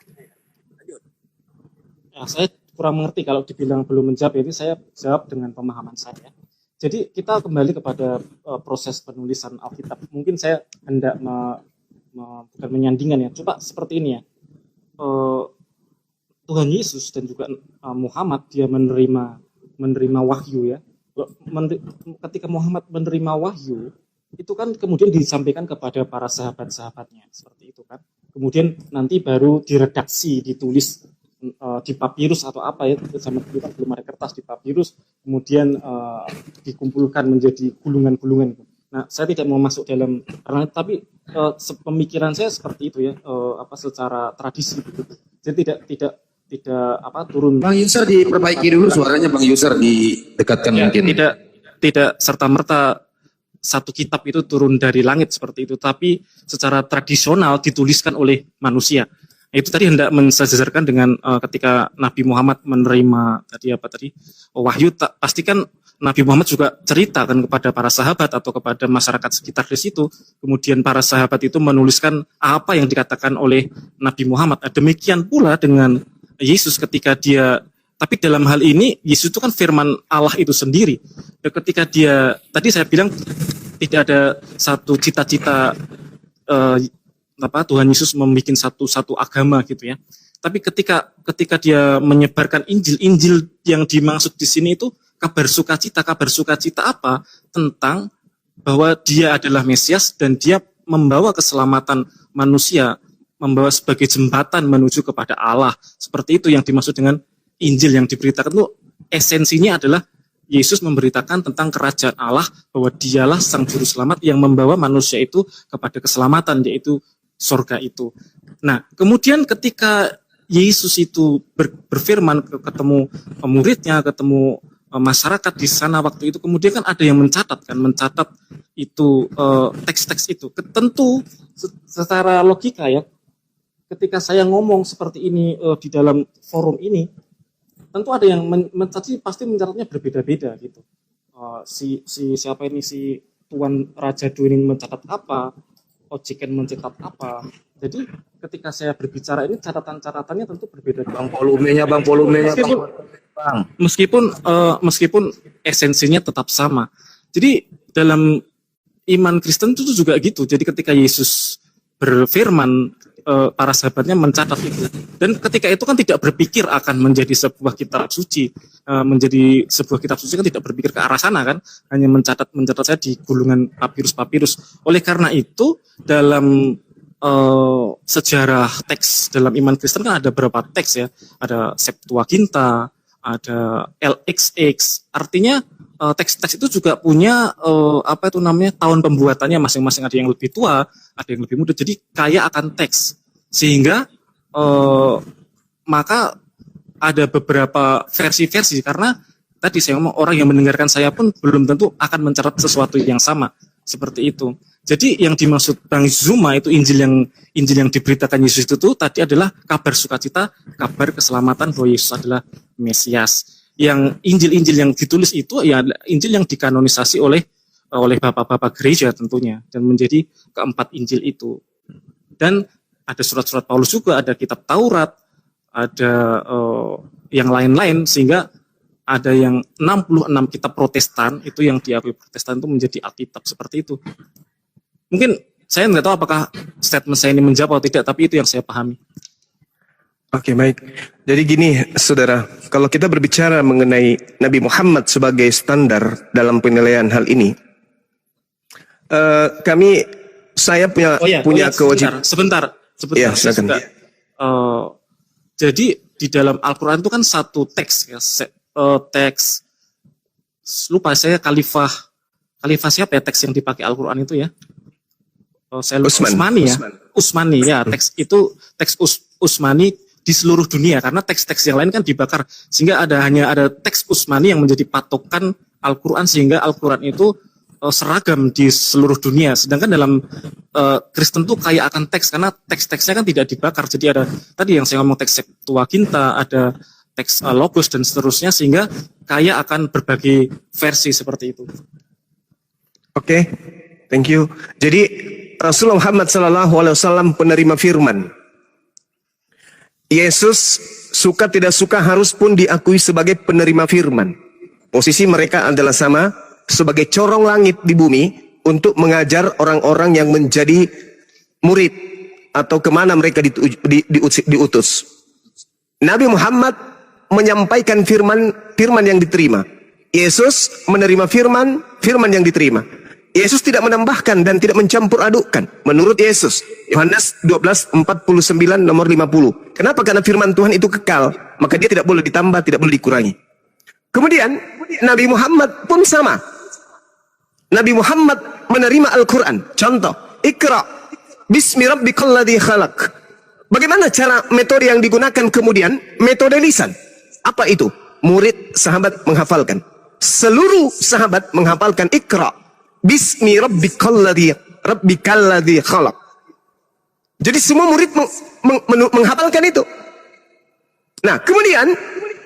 Ya, saya kurang mengerti kalau dibilang belum menjawab, ini saya jawab dengan pemahaman saya. Jadi kita kembali kepada proses penulisan Alkitab. Mungkin saya hendak bukan menyandingkan ya. Coba seperti ini ya. Tuhan Yesus dan juga Muhammad dia menerima wahyu ya. Ketika Muhammad menerima wahyu itu kan kemudian disampaikan kepada para sahabat-sahabatnya seperti itu kan. Kemudian nanti baru diredaksi, ditulis di papirus atau apa ya, zaman dulu kan belum ada kertas, di papirus, kemudian dikumpulkan menjadi gulungan-gulungan. Nah, saya tidak mau masuk dalam karena tapi pemikiran saya seperti itu ya, secara tradisi gitu. Jadi tidak turun. Bang User diperbaiki dulu suaranya, Bang User didekatkan ya, mungkin. Tidak serta-merta satu kitab itu turun dari langit seperti itu, tapi secara tradisional dituliskan oleh manusia. Itu tadi hendak mensejajarkan dengan ketika Nabi Muhammad menerima wahyu, pastikan Nabi Muhammad juga ceritakan kepada para sahabat atau kepada masyarakat sekitar di situ. Kemudian para sahabat itu menuliskan apa yang dikatakan oleh Nabi Muhammad. Demikian pula dengan Yesus ketika dia, tapi dalam hal ini Yesus itu kan firman Allah itu sendiri. Ketika dia, tadi saya bilang tidak ada satu cita-cita Tuhan Yesus membuat satu agama gitu ya. Tapi ketika dia menyebarkan Injil yang dimaksud di sini itu kabar sukacita apa? Tentang bahwa dia adalah Mesias dan dia membawa keselamatan manusia, membawa sebagai jembatan menuju kepada Allah. Seperti itu yang dimaksud dengan Injil yang diberitakan itu esensinya adalah Yesus memberitakan tentang kerajaan Allah, bahwa dialah sang juru selamat yang membawa manusia itu kepada keselamatan, yaitu surga itu. Nah, kemudian ketika Yesus itu berfirman ketemu muridnya, ketemu masyarakat di sana waktu itu, kemudian kan ada yang mencatat itu teks-teks itu. Tentu secara logika ya, ketika saya ngomong seperti ini di dalam forum ini, tentu ada yang pasti mencatatnya berbeda-beda gitu. Si siapa ini, si Tuan Raja Dwi ini mencatat apa, Ojiken mencatat apa. Jadi ketika saya berbicara ini catatan-catatannya tentu berbeda. Bang, volumenya bang. Meskipun esensinya tetap sama. Jadi dalam iman Kristen itu juga gitu. Jadi ketika Yesus berfirman, para sahabatnya mencatat itu, dan ketika itu kan tidak berpikir akan menjadi sebuah kitab suci, menjadi sebuah kitab suci kan tidak berpikir ke arah sana kan, hanya mencatat saya di gulungan papirus. Oleh karena itu dalam sejarah teks dalam iman Kristen kan ada beberapa teks ya, ada Septuaginta, ada LXX, artinya teks-teks itu juga punya tahun pembuatannya masing-masing, ada yang lebih tua, ada yang lebih muda, jadi kaya akan teks, sehingga maka ada beberapa versi-versi, karena tadi saya ngomong orang yang mendengarkan saya pun belum tentu akan mencatat sesuatu yang sama seperti itu. Jadi yang dimaksud Bang Zuma itu Injil yang diberitakan Yesus itu tadi adalah kabar sukacita, kabar keselamatan bahwa Yesus adalah Mesias. Yang Injil-Injil yang ditulis itu ya Injil yang dikanonisasi oleh bapak-bapak gereja tentunya, dan menjadi keempat Injil itu. Dan ada surat-surat Paulus juga, ada kitab Taurat, ada yang lain-lain, sehingga ada yang 66 kitab Protestan itu yang diakui Protestan itu menjadi Alkitab seperti itu. Mungkin saya nggak tahu apakah statement saya ini menjawab atau tidak, tapi itu yang saya pahami. Oke, baik. Jadi gini, saudara, kalau kita berbicara mengenai Nabi Muhammad sebagai standar dalam penilaian hal ini, saya punya kewajiban. Sebentar. Ya, silakan. Jadi di dalam Al-Quran itu kan satu teks ya, teks, lupa saya khalifah siapa ya teks yang dipakai Al-Quran itu ya? Saya lupa, Utsmani ya, teks itu teks Utsmani di seluruh dunia, karena teks-teks yang lain kan dibakar, sehingga hanya ada teks Utsmani yang menjadi patokan Al-Quran, sehingga Al-Quran itu seragam di seluruh dunia. Sedangkan dalam Kristen tuh kaya akan teks, karena teks-teksnya kan tidak dibakar. Jadi ada tadi yang saya ngomong teks Septuaginta, ada teks Logos dan seterusnya, sehingga kaya akan berbagai versi seperti itu. Oke, thank you. Jadi Rasulullah Muhammad SAW penerima firman. Yesus suka tidak suka harus pun diakui sebagai penerima firman. Posisi mereka adalah sama, sebagai corong langit di bumi untuk mengajar orang-orang yang menjadi murid atau kemana mereka diutus. Nabi Muhammad menyampaikan firman yang diterima. Yesus menerima firman yang diterima. Yesus tidak menambahkan dan tidak mencampur adukkan. Menurut Yesus, Yohanes 12:49 nomor 50. Kenapa? Karena firman Tuhan itu kekal, maka dia tidak boleh ditambah, tidak boleh dikurangi. Kemudian Nabi Muhammad pun sama. Nabi Muhammad menerima Al-Quran. Contoh, Iqra bismi rabbikal ladzi khalaq. Bagaimana cara metode yang digunakan kemudian? Metode lisan. Apa itu? Murid sahabat menghafalkan. Seluruh sahabat menghafalkan Iqra bismi rabbikal ladzi khalaq. Jadi semua murid menghafalkan itu. Nah, kemudian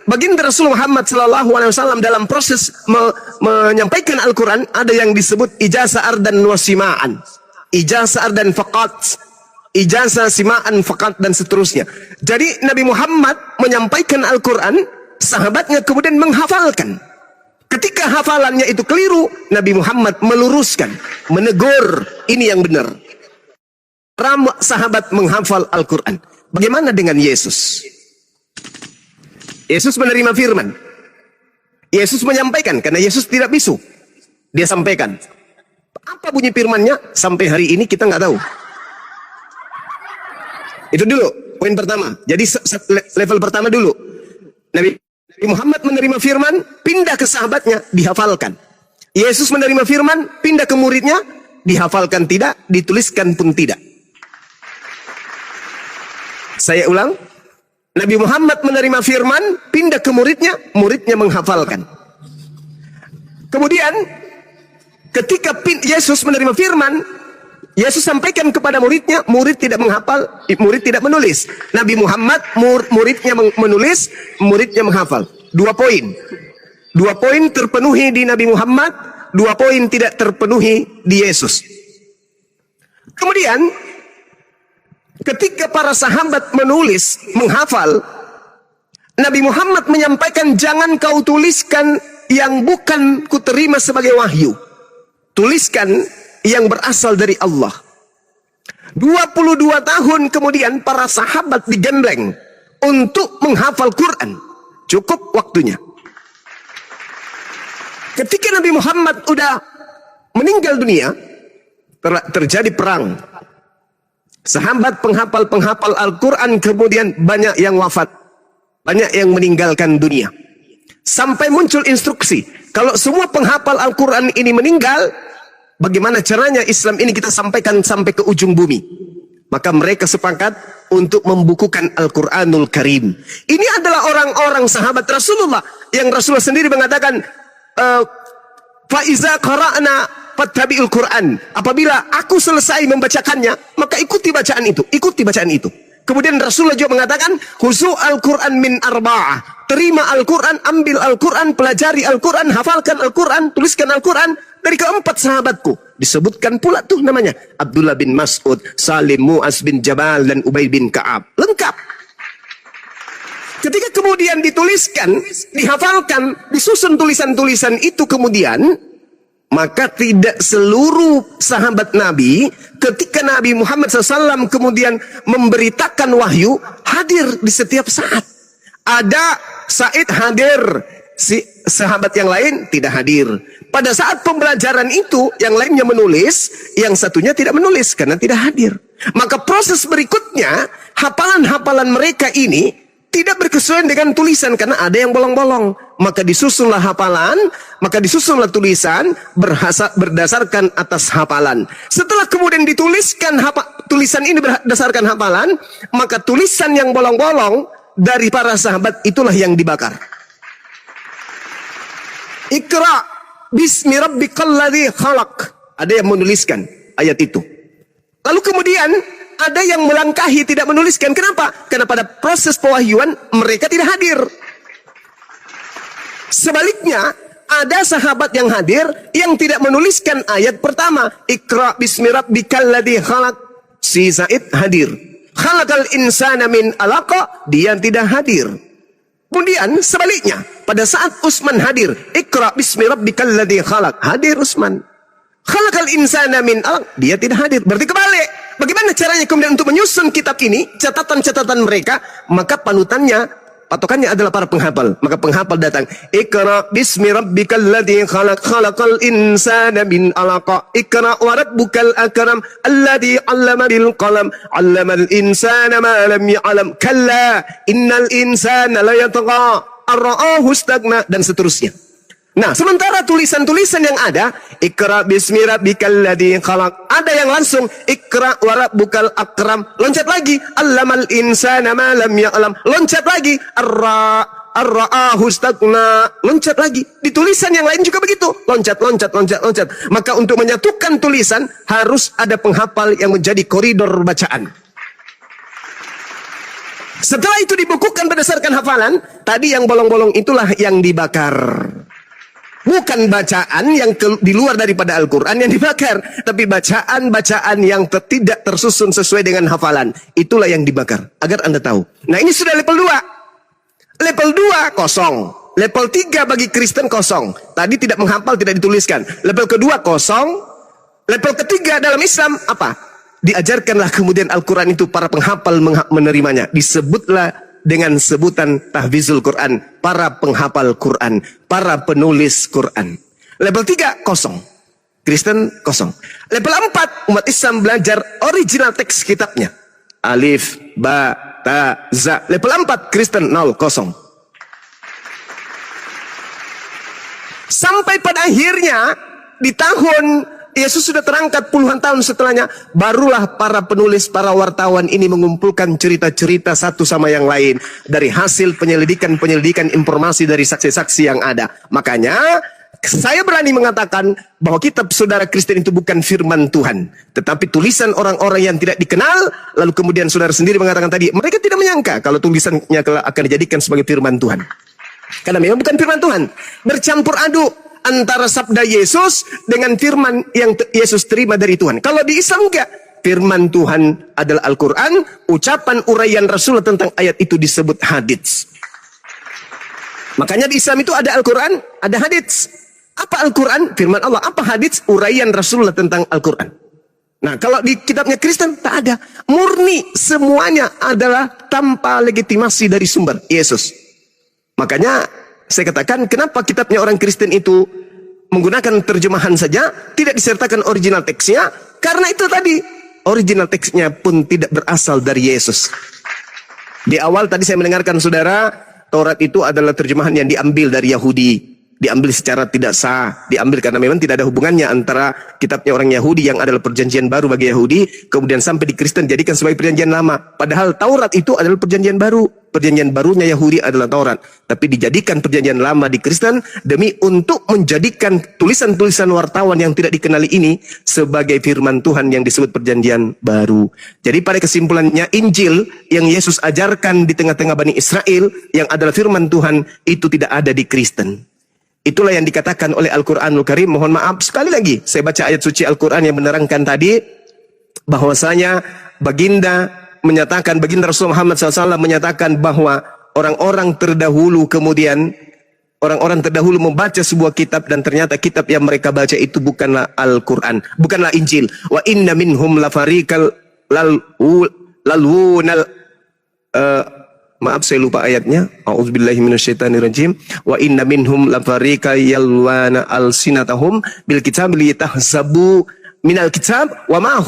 baginda Rasulullah Muhammad SAW dalam proses menyampaikan Al-Quran ada yang disebut ijazah ardan wa sima'an, ijazah ardan faqat, ijazah sima'an faqat, dan seterusnya. Jadi Nabi Muhammad menyampaikan Al-Quran, sahabatnya kemudian menghafalkan. Ketika hafalannya itu keliru, Nabi Muhammad meluruskan, menegur, ini yang benar. Sahabat menghafal Al-Quran. Bagaimana dengan Yesus? Yesus menerima firman. Yesus menyampaikan, karena Yesus tidak bisu. Dia sampaikan. Apa bunyi firmannya? Sampai hari ini kita nggak tahu. Itu dulu, poin pertama. Jadi level pertama dulu. Nabi Muhammad menerima firman, pindah ke sahabatnya, dihafalkan. Yesus menerima firman, pindah ke muridnya, dihafalkan tidak, dituliskan pun tidak. Saya ulang. Nabi Muhammad menerima firman, pindah ke muridnya, muridnya menghafalkan. Kemudian, ketika Yesus menerima firman, Yesus sampaikan kepada muridnya, murid tidak menghafal, murid tidak menulis. Nabi Muhammad, muridnya menulis, muridnya menghafal. 2 poin. 2 poin terpenuhi di Nabi Muhammad, 2 poin tidak terpenuhi di Yesus. Kemudian, ketika para sahabat menulis, menghafal, Nabi Muhammad menyampaikan, jangan kau tuliskan yang bukan kuterima sebagai wahyu. Tuliskan yang berasal dari Allah. 22 tahun kemudian para sahabat digembleng untuk menghafal Quran. Cukup waktunya. Ketika Nabi Muhammad udah meninggal dunia, terjadi perang. Sahabat penghafal Al-Quran kemudian banyak yang wafat. Banyak yang meninggalkan dunia. Sampai muncul instruksi, kalau semua penghafal Al-Quran ini meninggal, bagaimana caranya Islam ini kita sampaikan sampai ke ujung bumi? Maka mereka sepakat untuk membukukan Al-Quranul Karim. Ini adalah orang-orang sahabat Rasulullah yang Rasulullah sendiri mengatakan, Faiza qara'na fattabi'ul Quran. Apabila aku selesai membacakannya, maka ikuti bacaan itu. Ikuti bacaan itu. Kemudian Rasulullah juga mengatakan, Khusu Al-Quran min arba'ah. Terima Al-Quran, ambil Al-Quran, pelajari Al-Quran, hafalkan Al-Quran, tuliskan Al-Quran dari keempat sahabatku. Disebutkan pula tuh namanya Abdullah bin Mas'ud, Salim, Mu'az bin Jabal, dan Ubay bin Ka'ab. Lengkap. Ketika kemudian dituliskan, dihafalkan, disusun tulisan-tulisan itu kemudian, maka tidak seluruh sahabat Nabi, ketika Nabi Muhammad SAW kemudian memberitakan wahyu, hadir di setiap saat. Ada Said hadir, si sahabat yang lain tidak hadir. Pada saat pembelajaran itu, yang lainnya menulis, yang satunya tidak menulis karena tidak hadir. Maka proses berikutnya, hafalan-hafalan mereka ini tidak berkesesuaian dengan tulisan karena ada yang bolong-bolong. Maka disusunlah hafalan, maka disusunlah tulisan berdasarkan atas hafalan. Setelah kemudian dituliskan tulisan ini berdasarkan hafalan, maka tulisan yang bolong-bolong dari para sahabat itulah yang dibakar. Iqra bismi rabbikal ladzi khalaq. Ada yang menuliskan ayat itu. Lalu kemudian ada yang melangkahi tidak menuliskan. Kenapa? Karena pada proses pewahyuan mereka tidak hadir. Sebaliknya, ada sahabat yang hadir yang tidak menuliskan ayat pertama. Iqra bismi rabbikal ladzi khalaq. Si Zaid hadir. Khalaqal insana min alaqa, dia tidak hadir. Kemudian sebaliknya, pada saat Utsman hadir, Iqra bismi rabbikal ladzi khalaq, hadir Utsman. Khalaqal insana min alaq, dia tidak hadir. Berarti kebalik. Bagaimana caranya kemudian untuk menyusun kitab ini, catatan-catatan mereka? Maka patokannya adalah para penghafal. Maka penghafal datang, Iqra bismi rabbikal ladzi khalaq, khalaqal insana min alaq, Iqra wa rabbukal akram alladzi 'allama bil qalam, 'allamal insana ma lam ya'lam, kalla innal insana la yatgha ar-ra'ahu istagna, dan seterusnya. Nah, sementara tulisan-tulisan yang ada, Iqra bismi rabbikal ladzi khalaq, ada yang langsung Iqra wa rabbukal akram, loncat lagi, 'allamal insana ma lam ya'lam, loncat lagi, ar-ra'ahu istagna, loncat lagi. Di tulisan yang lain juga begitu, loncat. Maka untuk menyatukan tulisan harus ada penghafal yang menjadi koridor bacaan. Setelah itu dibukukan berdasarkan hafalan, tadi yang bolong-bolong itulah yang dibakar. Bukan bacaan yang di luar daripada Al-Quran yang dibakar, tapi bacaan-bacaan yang tidak tersusun sesuai dengan hafalan. Itulah yang dibakar, agar Anda tahu. Nah, ini sudah level 2. Level 2 kosong. Level 3 bagi Kristen kosong. Tadi tidak menghafal, tidak dituliskan. Level kedua kosong. Level ketiga dalam Islam apa? Diajarkanlah kemudian Al-Quran itu, para penghafal menerimanya. Disebutlah dengan sebutan tahfizul Quran, para penghafal Quran, para penulis Quran. Level 3 kosong, Kristen kosong. Level 4 umat Islam belajar original teks kitabnya, alif, ba, ta, za. Level 4 Kristen 0, kosong. Sampai pada akhirnya di tahun Yesus sudah terangkat puluhan tahun setelahnya, barulah para penulis, para wartawan ini mengumpulkan cerita-cerita satu sama yang lain dari hasil penyelidikan informasi dari saksi-saksi yang ada. Makanya saya berani mengatakan bahwa kitab saudara Kristen itu bukan firman Tuhan, tetapi tulisan orang-orang yang tidak dikenal. Lalu kemudian saudara sendiri mengatakan tadi, mereka tidak menyangka kalau tulisannya akan dijadikan sebagai firman Tuhan. Karena memang bukan firman Tuhan. Bercampur aduk antara sabda Yesus dengan firman yang Yesus terima dari Tuhan. Kalau di Islam enggak. Firman Tuhan adalah Al-Quran, ucapan uraian Rasul tentang ayat itu disebut hadits. Makanya di Islam itu ada Al-Quran, ada hadits. Apa Al-Quran? Firman Allah. Apa hadits? Uraian Rasulullah tentang Al-Quran. Nah, kalau di kitabnya Kristen, tak ada. Murni, semuanya adalah tanpa legitimasi dari sumber, Yesus. Makanya, saya katakan, kenapa kitabnya orang Kristen itu menggunakan terjemahan saja, tidak disertakan original teksnya? Karena itu tadi, original teksnya pun tidak berasal dari Yesus. Di awal tadi saya mendengarkan saudara, Taurat itu adalah terjemahan yang diambil dari Yahudi. Diambil secara tidak sah. Diambil karena memang tidak ada hubungannya antara kitabnya orang Yahudi yang adalah perjanjian baru bagi Yahudi, kemudian sampai di Kristen jadikan sebagai perjanjian lama. Padahal Taurat itu adalah perjanjian baru. Perjanjian barunya Yahudi adalah Taurat. Tapi dijadikan perjanjian lama di Kristen demi untuk menjadikan tulisan-tulisan wartawan yang tidak dikenali ini sebagai firman Tuhan yang disebut perjanjian baru. Jadi pada kesimpulannya Injil yang Yesus ajarkan di tengah-tengah Bani Israel yang adalah firman Tuhan itu tidak ada di Kristen. Itulah yang dikatakan oleh Al-Quranul Karim. Mohon maaf, sekali lagi saya baca ayat suci Al-Quran yang menerangkan tadi bahwasanya baginda Rasul Muhammad SAW menyatakan bahwa orang-orang terdahulu membaca sebuah kitab dan ternyata kitab yang mereka baca itu bukanlah Al-Quran, bukanlah Injil. Wa inna minhum lafariqal lalwunal maaf saya lupa ayatnya. A'udzubillahi minasyaitonirrajim. Wa inna minhum lafariqa yalwana alsinatahum bil kitab litahsabu minal kitab wa ma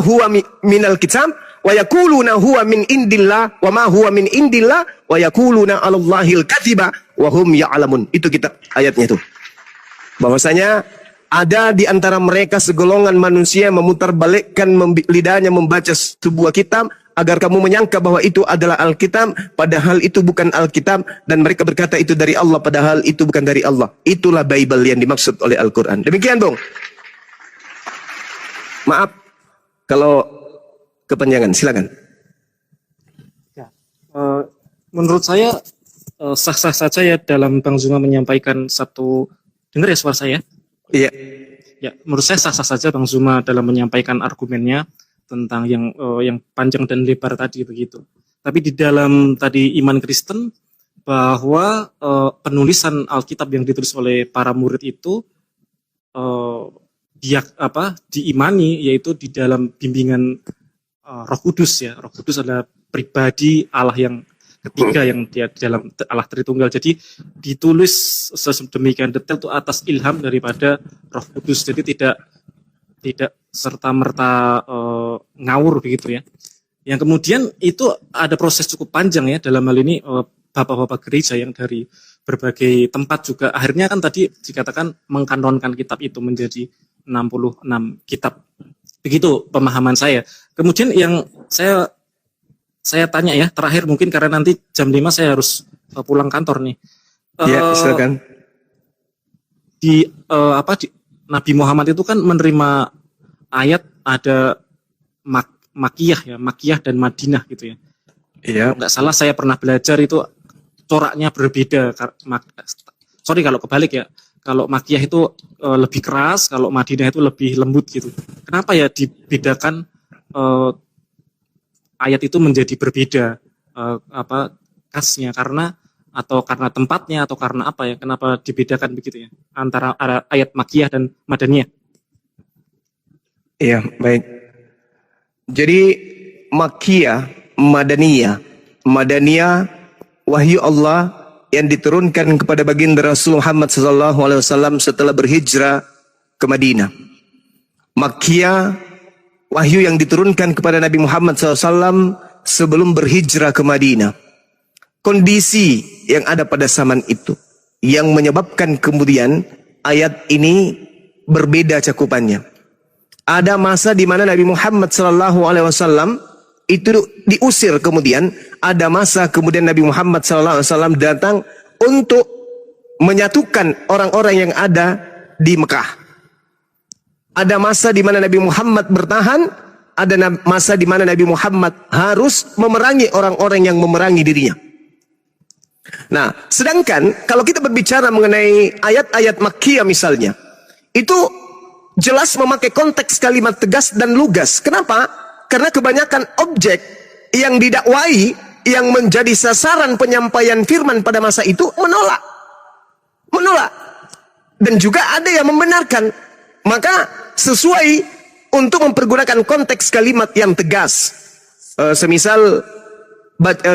huwa minal kitab wa yaquluna huwa min indillah wa ma huwa min indillah wa yaquluna 'alallahil kadziba wa hum ya'lamun. Itu kitab ayatnya itu. Bahwasanya ada di antara mereka segolongan manusia memutarbalikkan lidahnya membaca sebuah kitab agar kamu menyangka bahwa itu adalah Alkitab, padahal itu bukan Alkitab, dan mereka berkata itu dari Allah, padahal itu bukan dari Allah. Itulah Bible yang dimaksud oleh Al-Quran. Demikian, Bung. Maaf kalau kepanjangan, silakan. Ya, menurut saya sah-sah saja ya dalam Bang Zuma menyampaikan satu, dengar ya suara saya? Iya. Ya, menurut saya sah-sah saja Bang Zuma dalam menyampaikan argumennya tentang yang panjang dan lebar tadi begitu. Tapi di dalam tadi iman Kristen bahwa penulisan Alkitab yang ditulis oleh para murid itu diimani yaitu di dalam bimbingan Roh Kudus ya. Roh Kudus adalah pribadi Allah yang ketiga yang dia di dalam Allah Tritunggal. Jadi ditulis sedemikian detail itu atas ilham daripada Roh Kudus. Jadi tidak serta-merta ngawur begitu ya. Yang kemudian itu ada proses cukup panjang ya dalam hal ini bapak-bapak gereja yang dari berbagai tempat juga akhirnya kan tadi dikatakan mengkanonkan kitab itu menjadi 66 kitab. Begitu pemahaman saya. Kemudian yang saya tanya ya terakhir mungkin karena nanti jam 5 saya harus pulang kantor nih. Ya, silakan. Nabi Muhammad itu kan menerima ayat ada Makkiyah dan Madinah gitu ya. Iya. Enggak salah saya pernah belajar itu coraknya berbeda. Sorry kalau kebalik ya. Kalau Makkiyah itu lebih keras, kalau Madinah itu lebih lembut gitu. Kenapa ya dibedakan ayat itu menjadi berbeda khasnya karena tempatnya atau karena apa ya? Kenapa dibedakan begitu ya antara ayat Makkiyah dan Madaniyah? Iya, baik. Jadi Makkiyah, Madaniyah wahyu Allah yang diturunkan kepada baginda Rasul Muhammad SAW setelah berhijrah ke Madinah. Makkiyah wahyu yang diturunkan kepada Nabi Muhammad SAW sebelum berhijrah ke Madinah. Kondisi yang ada pada zaman itu yang menyebabkan kemudian ayat ini berbeda cakupannya. Ada masa di mana Nabi Muhammad SAW itu diusir, kemudian ada masa kemudian Nabi Muhammad SAW datang untuk menyatukan orang-orang yang ada di Mekah. Ada masa di mana Nabi Muhammad bertahan, ada masa di mana Nabi Muhammad harus memerangi orang-orang yang memerangi dirinya. Nah, sedangkan kalau kita berbicara mengenai ayat-ayat Makkiyah misalnya, itu jelas memakai konteks kalimat tegas dan lugas. Kenapa? Karena kebanyakan objek yang didakwai, yang menjadi sasaran penyampaian firman pada masa itu menolak. Dan juga ada yang membenarkan. Maka sesuai untuk mempergunakan konteks kalimat yang tegas. Semisal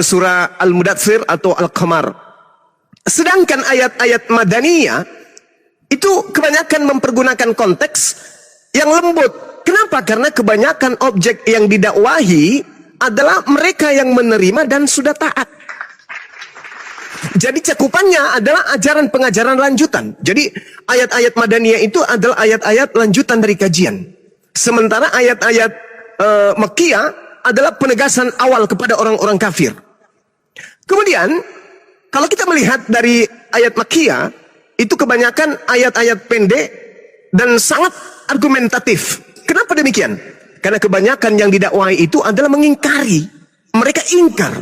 surah Al-Mudaththir atau Al-Qamar. Sedangkan ayat-ayat Madaniyah itu kebanyakan mempergunakan konteks yang lembut. Kenapa? Karena kebanyakan objek yang didakwahi adalah mereka yang menerima dan sudah taat. Jadi cakupannya adalah ajaran pengajaran lanjutan. Jadi ayat-ayat Madaniyah itu adalah ayat-ayat lanjutan dari kajian. Sementara ayat-ayat Makkiyah adalah penegasan awal kepada orang-orang kafir. Kemudian kalau kita melihat dari ayat Makkiyah, itu kebanyakan ayat-ayat pendek dan sangat argumentatif. Kenapa demikian? Karena kebanyakan yang didakwai itu adalah mengingkari. Mereka ingkar.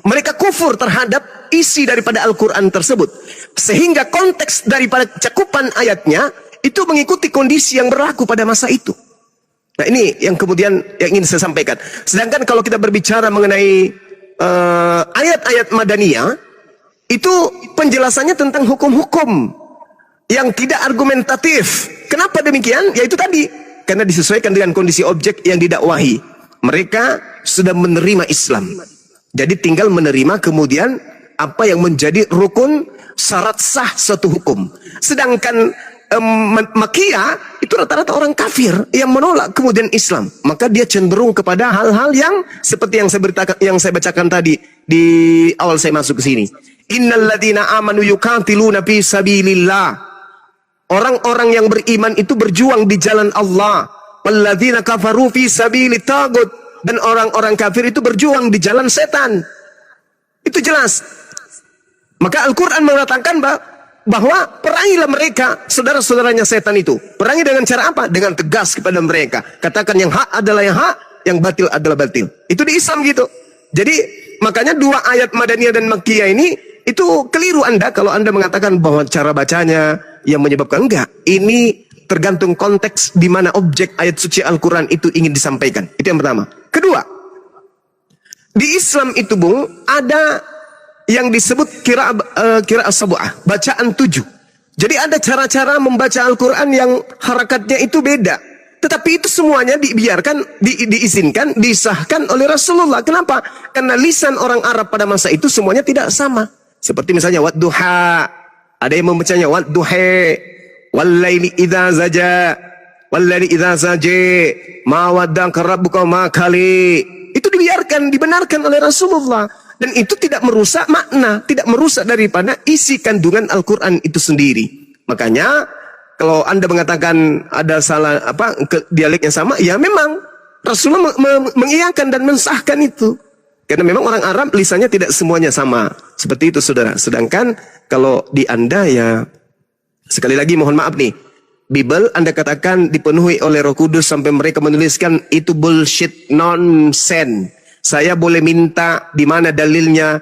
Mereka kufur terhadap isi daripada Al-Quran tersebut. Sehingga konteks daripada cakupan ayatnya itu mengikuti kondisi yang berlaku pada masa itu. Nah, ini yang kemudian yang ingin saya sampaikan. Sedangkan kalau kita berbicara mengenai ayat-ayat Madaniyah, itu penjelasannya tentang hukum-hukum yang tidak argumentatif. Kenapa demikian? Yaitu tadi, karena disesuaikan dengan kondisi objek yang didakwahi. Mereka sudah menerima Islam. Jadi tinggal menerima kemudian apa yang menjadi rukun syarat sah suatu hukum. Sedangkan Makkiyah itu rata-rata orang kafir yang menolak kemudian Islam. Maka dia cenderung kepada hal-hal yang seperti yang saya bacakan tadi di awal saya masuk ke sini. Innalladzina amanu yuqatiluna fi sabilillah. Orang-orang yang beriman itu berjuang di jalan Allah. Walladzina kafaru fi sabilit tagut. Dan orang-orang kafir itu berjuang di jalan setan. Itu jelas. Maka Al-Quran mengatakan bahwa perangilah mereka, saudara-saudaranya setan itu. Perangi dengan cara apa? Dengan tegas kepada mereka. Katakan yang hak adalah yang hak, yang batil adalah batil. Itu di Islam gitu. Jadi makanya dua ayat Madaniyah dan Makkiyah ini, itu keliru Anda kalau Anda mengatakan bahwa cara bacanya yang menyebabkan. Enggak. Ini tergantung konteks di mana objek ayat suci Al-Quran itu ingin disampaikan. Itu yang pertama. Kedua, di Islam itu Bung, ada yang disebut qira'ah sab'ah, bacaan 7. Jadi ada cara-cara membaca Al-Quran yang harakatnya itu beda. Tetapi itu semuanya dibiarkan, diizinkan, disahkan oleh Rasulullah. Kenapa? Karena lisan orang Arab pada masa itu semuanya tidak sama. Seperti misalnya wadduha, ada yang membacanya wadduhe, wallaili idza zaja, wallaili idza zaje, ma waddaka rabbuka ma kali. Itu dibenarkan oleh Rasulullah. Dan itu tidak merusak makna, tidak merusak daripada isi kandungan Al-Quran itu sendiri. Makanya kalau Anda mengatakan ada salah dialek yang sama, ya memang Rasulullah mengiyakan dan mensahkan itu. Karena memang orang Arab lisannya tidak semuanya sama. Seperti itu saudara. Sedangkan kalau di Anda ya, sekali lagi mohon maaf nih, Bible Anda katakan dipenuhi oleh Roh Kudus sampai mereka menuliskan itu bullshit, nonsense. Saya boleh minta di mana dalilnya.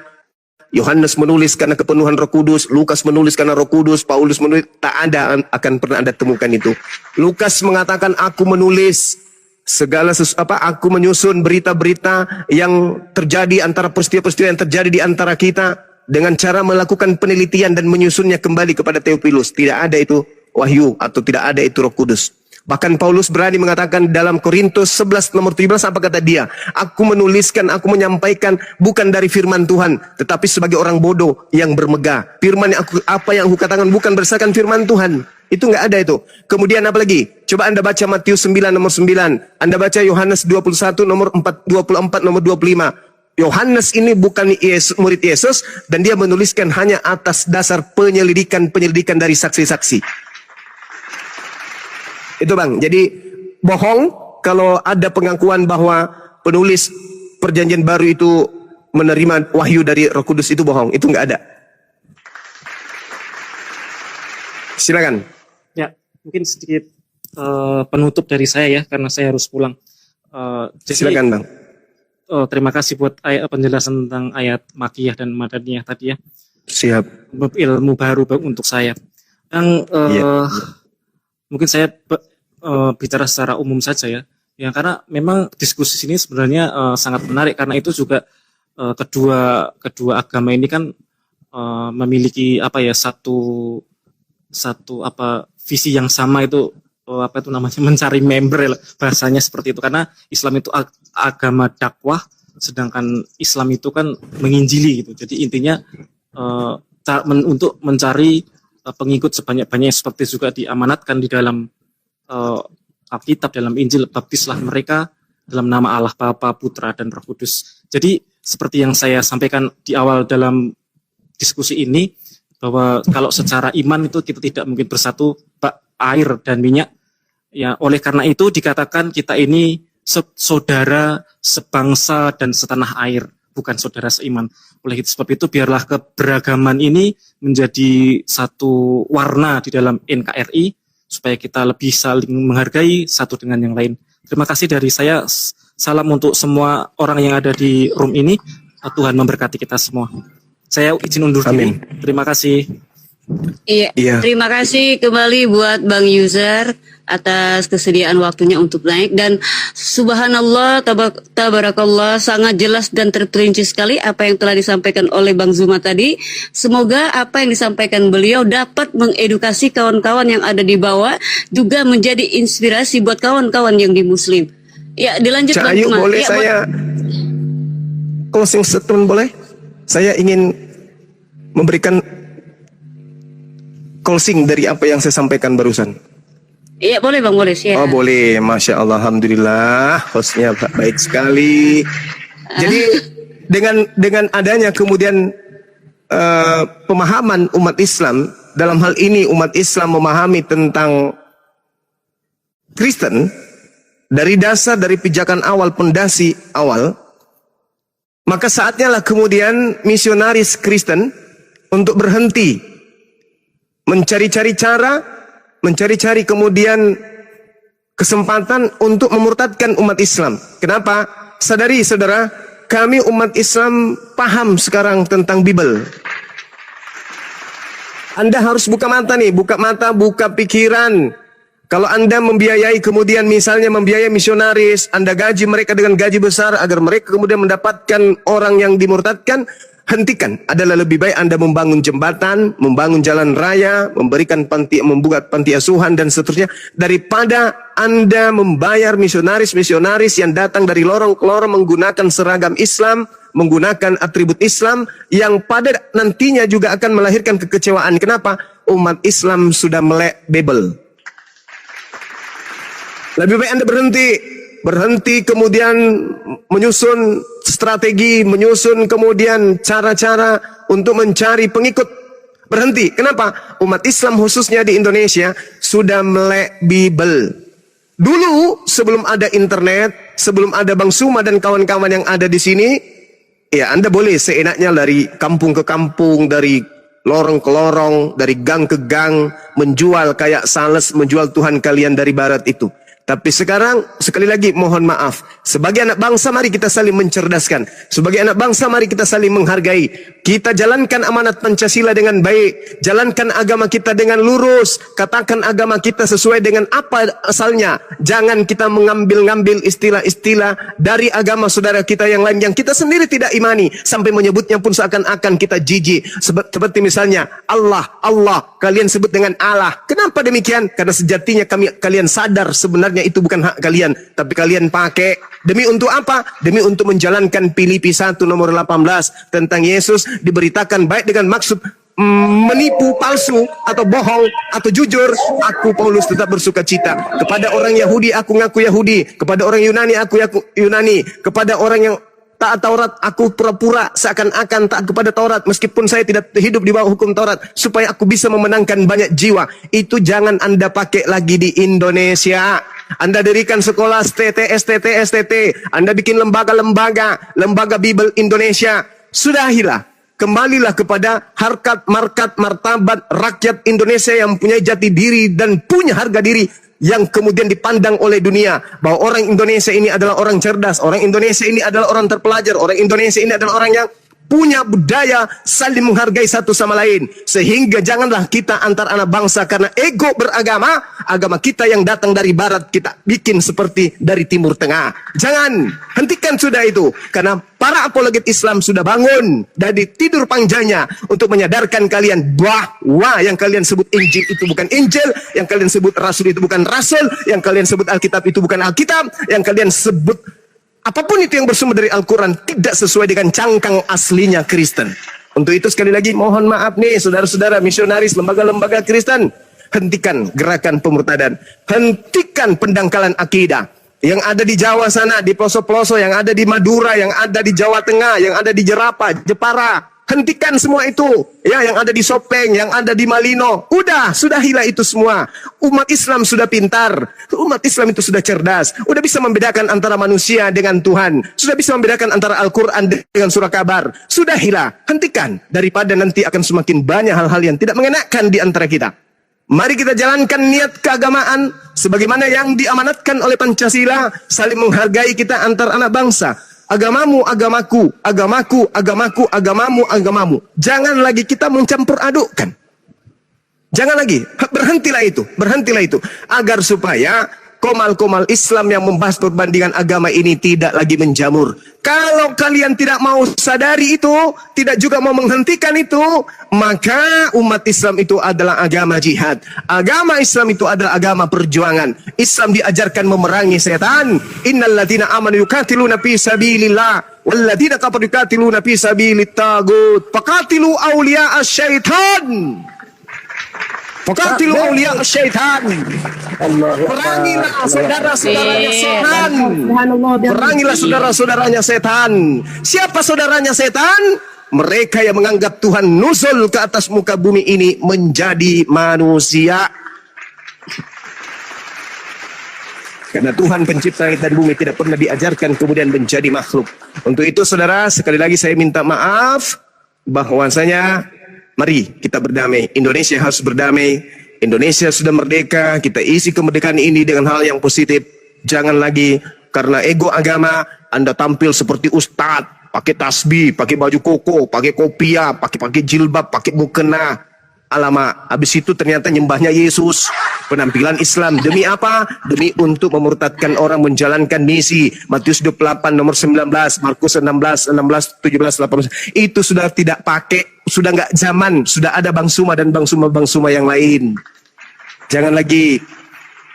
Yohanes menulis karena kepenuhan Roh Kudus, Lukas menulis karena Roh Kudus, Paulus menulis, tak ada akan pernah Anda temukan itu. Lukas mengatakan aku menulis segala aku menyusun berita-berita yang terjadi antara peristiwa-peristiwa yang terjadi di antara kita dengan cara melakukan penelitian dan menyusunnya kembali kepada Theophilus. Tidak ada itu wahyu atau tidak ada itu Roh Kudus. Bahkan Paulus berani mengatakan dalam Korintus 11 nomor 17 apa kata dia? Aku menuliskan, aku menyampaikan bukan dari firman Tuhan, tetapi sebagai orang bodoh yang bermegah. Firman yang apa yang aku katakan bukan berdasarkan firman Tuhan. Itu enggak ada itu. Kemudian apa lagi? Coba Anda baca Matius 9 nomor 9. Anda baca Yohanes 21 nomor 24 nomor 25. Yohanes ini bukan murid Yesus dan dia menuliskan hanya atas dasar penyelidikan dari saksi-saksi. Itu Bang, jadi bohong kalau ada pengakuan bahwa penulis perjanjian baru itu menerima wahyu dari Roh Kudus, itu bohong, itu nggak ada. Silakan. Ya, mungkin sedikit penutup dari saya ya, karena saya harus pulang. Jadi, Silakan Bang. terima kasih buat penjelasan tentang ayat Makiyah dan Madaniyah tadi ya. Siap. Ilmu baru untuk saya. Yang mungkin saya bicara secara umum saja ya. Ya, karena memang diskusi ini sebenarnya sangat menarik karena itu juga kedua agama ini kan memiliki satu visi yang sama, itu namanya mencari member ya, bahasanya seperti itu, karena Islam itu agama dakwah sedangkan Islam itu kan menginjili gitu. Jadi intinya untuk mencari pengikut sebanyak-banyaknya, seperti juga diamanatkan di dalam Alkitab, dalam Injil, baptislah mereka dalam nama Allah Bapa, Putra, dan Roh Kudus. Jadi seperti yang saya sampaikan di awal dalam diskusi ini, bahwa kalau secara iman itu kita tidak mungkin bersatu air dan minyak. Ya, oleh karena itu dikatakan kita ini saudara sebangsa dan setanah air, bukan saudara seiman. Oleh sebab itu biarlah keberagaman ini menjadi satu warna di dalam NKRI, supaya kita lebih saling menghargai satu dengan yang lain. Terima kasih dari saya. Salam untuk semua orang yang ada di room ini. Tuhan memberkati kita semua. Saya izin undur diri. Terima kasih. Iya. Terima kasih kembali buat Bang User atas kesediaan waktunya untuk naik, dan subhanallah, tabarakallah, sangat jelas dan terperinci sekali apa yang telah disampaikan oleh Bang Zuma tadi. Semoga apa yang disampaikan beliau dapat mengedukasi kawan-kawan yang ada di bawah, juga menjadi inspirasi buat kawan-kawan yang di Muslim. Ya, dilanjut Bang Ayu, Zuma. boleh Ya, saya closing statement boleh? Saya ingin memberikan closing dari apa yang saya sampaikan barusan. Iya, boleh Bang, boleh. Oh boleh, Masya Allah, Alhamdulillah, hostnya baik sekali. Jadi dengan adanya kemudian pemahaman umat Islam, dalam hal ini umat Islam memahami tentang Kristen, dari dasar, dari pijakan awal, pondasi awal, maka saatnya lah kemudian misionaris Kristen untuk berhenti mencari-cari cara, mencari-cari kemudian kesempatan untuk memurtadkan umat Islam. Kenapa? Sadari saudara, kami umat Islam paham sekarang tentang Bible. Anda harus buka mata nih, buka mata, buka pikiran. Kalau Anda membiayai, kemudian misalnya membiayai misionaris, Anda gaji mereka dengan gaji besar agar mereka kemudian mendapatkan orang yang dimurtadkan, hentikan. Adalah lebih baik Anda membangun jembatan, membangun jalan raya, memberikan membuat panti asuhan dan seterusnya, daripada Anda membayar misionaris-misionaris yang datang dari lorong ke lorong menggunakan seragam Islam, menggunakan atribut Islam, yang pada nantinya juga akan melahirkan kekecewaan. Kenapa? Umat Islam sudah melek Bible. Lebih baik Anda berhenti kemudian menyusun strategi, menyusun kemudian cara-cara untuk mencari pengikut. Berhenti. Kenapa? Umat Islam khususnya di Indonesia sudah melek Bible. Dulu sebelum ada internet, sebelum ada Bang Suma dan kawan-kawan yang ada di sini, ya Anda boleh seenaknya dari kampung ke kampung, dari lorong ke lorong, dari gang ke gang, menjual kayak sales, menjual Tuhan kalian dari barat itu. Tapi sekarang, sekali lagi mohon maaf, sebagai anak bangsa mari kita saling mencerdaskan. Sebagai anak bangsa mari kita saling menghargai. Kita jalankan amanat Pancasila dengan baik. Jalankan agama kita dengan lurus. Katakan agama kita sesuai dengan apa asalnya. Jangan kita mengambil-ngambil istilah-istilah dari agama saudara kita yang lain yang kita sendiri tidak imani. Sampai menyebutnya pun seakan-akan kita jijik. Seperti misalnya Allah, kalian sebut dengan Allah. Kenapa demikian? Karena sejatinya kalian sadar sebenarnya itu bukan hak kalian, tapi kalian pakai demi untuk apa? Demi untuk menjalankan Filipi 1 nomor 18 tentang Yesus diberitakan baik dengan maksud menipu, palsu atau bohong atau jujur. Aku Paulus tetap bersuka cita. Kepada orang Yahudi aku ngaku Yahudi, kepada orang Yunani aku Yunani, kepada orang yang taat Taurat aku pura-pura seakan-akan taat kepada Taurat meskipun saya tidak hidup di bawah hukum Taurat, supaya aku bisa memenangkan banyak jiwa. Itu jangan Anda pakai lagi di Indonesia. Anda dirikan sekolah STT, Anda bikin lembaga Bible Indonesia. Sudahilah. kembalilah kepada harkat, markat, martabat rakyat Indonesia yang punya jati diri dan punya harga diri, yang kemudian dipandang oleh dunia bahwa orang Indonesia ini adalah orang cerdas, orang Indonesia ini adalah orang terpelajar, orang Indonesia ini adalah orang yang punya budaya saling menghargai satu sama lain. Sehingga janganlah kita antar anak bangsa karena ego beragama, agama kita yang datang dari barat kita bikin seperti dari timur tengah. Jangan, hentikan sudah itu. Karena para apologet Islam sudah bangun dari tidur panjangnya untuk menyadarkan kalian bahwa yang kalian sebut Injil itu bukan Injil, yang kalian sebut Rasul itu bukan Rasul, yang kalian sebut Alkitab itu bukan Alkitab, yang kalian sebut apapun itu yang bersumber dari Al-Quran tidak sesuai dengan cangkang aslinya Kristen. Untuk itu sekali lagi mohon maaf nih saudara-saudara misionaris, lembaga-lembaga Kristen. Hentikan gerakan pemurtadan. Hentikan pendangkalan akidah. Yang ada di Jawa sana, di pelosok-pelosok, yang ada di Madura, yang ada di Jawa Tengah, yang ada di Jerapa, Jepara. Hentikan semua itu. Ya, yang ada di Sopeng, yang ada di Malino. Sudahilah itu semua. Umat Islam sudah pintar. Umat Islam itu sudah cerdas. Udah bisa membedakan antara manusia dengan Tuhan. Sudah bisa membedakan antara Al-Quran dengan surah kabar. Sudahilah. Hentikan. Daripada nanti akan semakin banyak hal-hal yang tidak mengenakan di antara kita. Mari kita jalankan niat keagamaan sebagaimana yang diamanatkan oleh Pancasila, saling menghargai kita antar anak bangsa. Agamamu, agamaku, agamaku, agamaku, agamamu, agamamu. Jangan lagi kita mencampur adukkan. Jangan lagi, berhentilah itu. Agar supaya komal-komal Islam yang membahas perbandingan agama ini tidak lagi menjamur. Kalau kalian tidak mau sadari itu, tidak juga mau menghentikan itu, maka umat Islam itu adalah agama jihad. Agama Islam itu adalah agama perjuangan. Islam diajarkan memerangi setan. Innalladzina amanu yuqatiluna fi sabilillah walladzina kafaru yuqatiluna fi sabilit tagut. Faqatilu awliya asyaitan. Faqatilu awliya asyaitan. Perangilah saudara-saudaranya setan. Perangilah saudara-saudaranya setan. Siapa saudaranya setan? Mereka yang menganggap Tuhan nuzul ke atas muka bumi ini menjadi manusia. Karena Tuhan pencipta langit dan bumi tidak pernah diajarkan kemudian menjadi makhluk. Untuk itu saudara, sekali lagi saya minta maaf bahwasanya mari kita berdamai. Indonesia harus berdamai. Indonesia sudah merdeka. Kita isi kemerdekaan ini dengan hal yang positif. Jangan lagi karena ego agama Anda tampil seperti ustadz, pakai tasbih, pakai baju koko, pakai kopiah, pakai jilbab, pakai mukena. Alamak, habis itu ternyata nyembahnya Yesus. Penampilan Islam demi apa? Demi untuk memurtadkan orang menjalankan misi. Matius 28 nomor 19, Markus 16, 17, 18. Itu sudah tidak pakai, sudah nggak zaman, sudah ada Bang Suma dan Bang Suma yang lain. Jangan lagi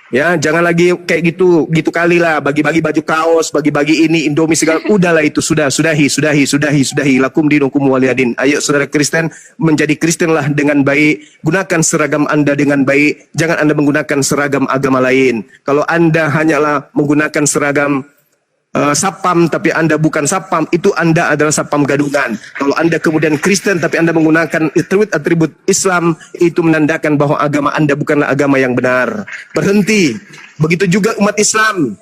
jangan lagi kayak gitu kali lah, bagi-bagi baju kaos, bagi-bagi ini Indomie segala. Udahlah itu, sudahi. Lakum dinukum waliyadin. Ayo saudara Kristen, menjadi Kristen lah dengan baik. Gunakan seragam Anda dengan baik. Jangan Anda menggunakan seragam agama lain. Kalau Anda hanyalah menggunakan seragam sapam tapi Anda bukan sapam, itu Anda adalah sapam gadungan. Kalau Anda kemudian Kristen tapi Anda menggunakan atribut Islam, itu menandakan bahwa agama Anda bukanlah agama yang benar. Berhenti. Begitu juga umat Islam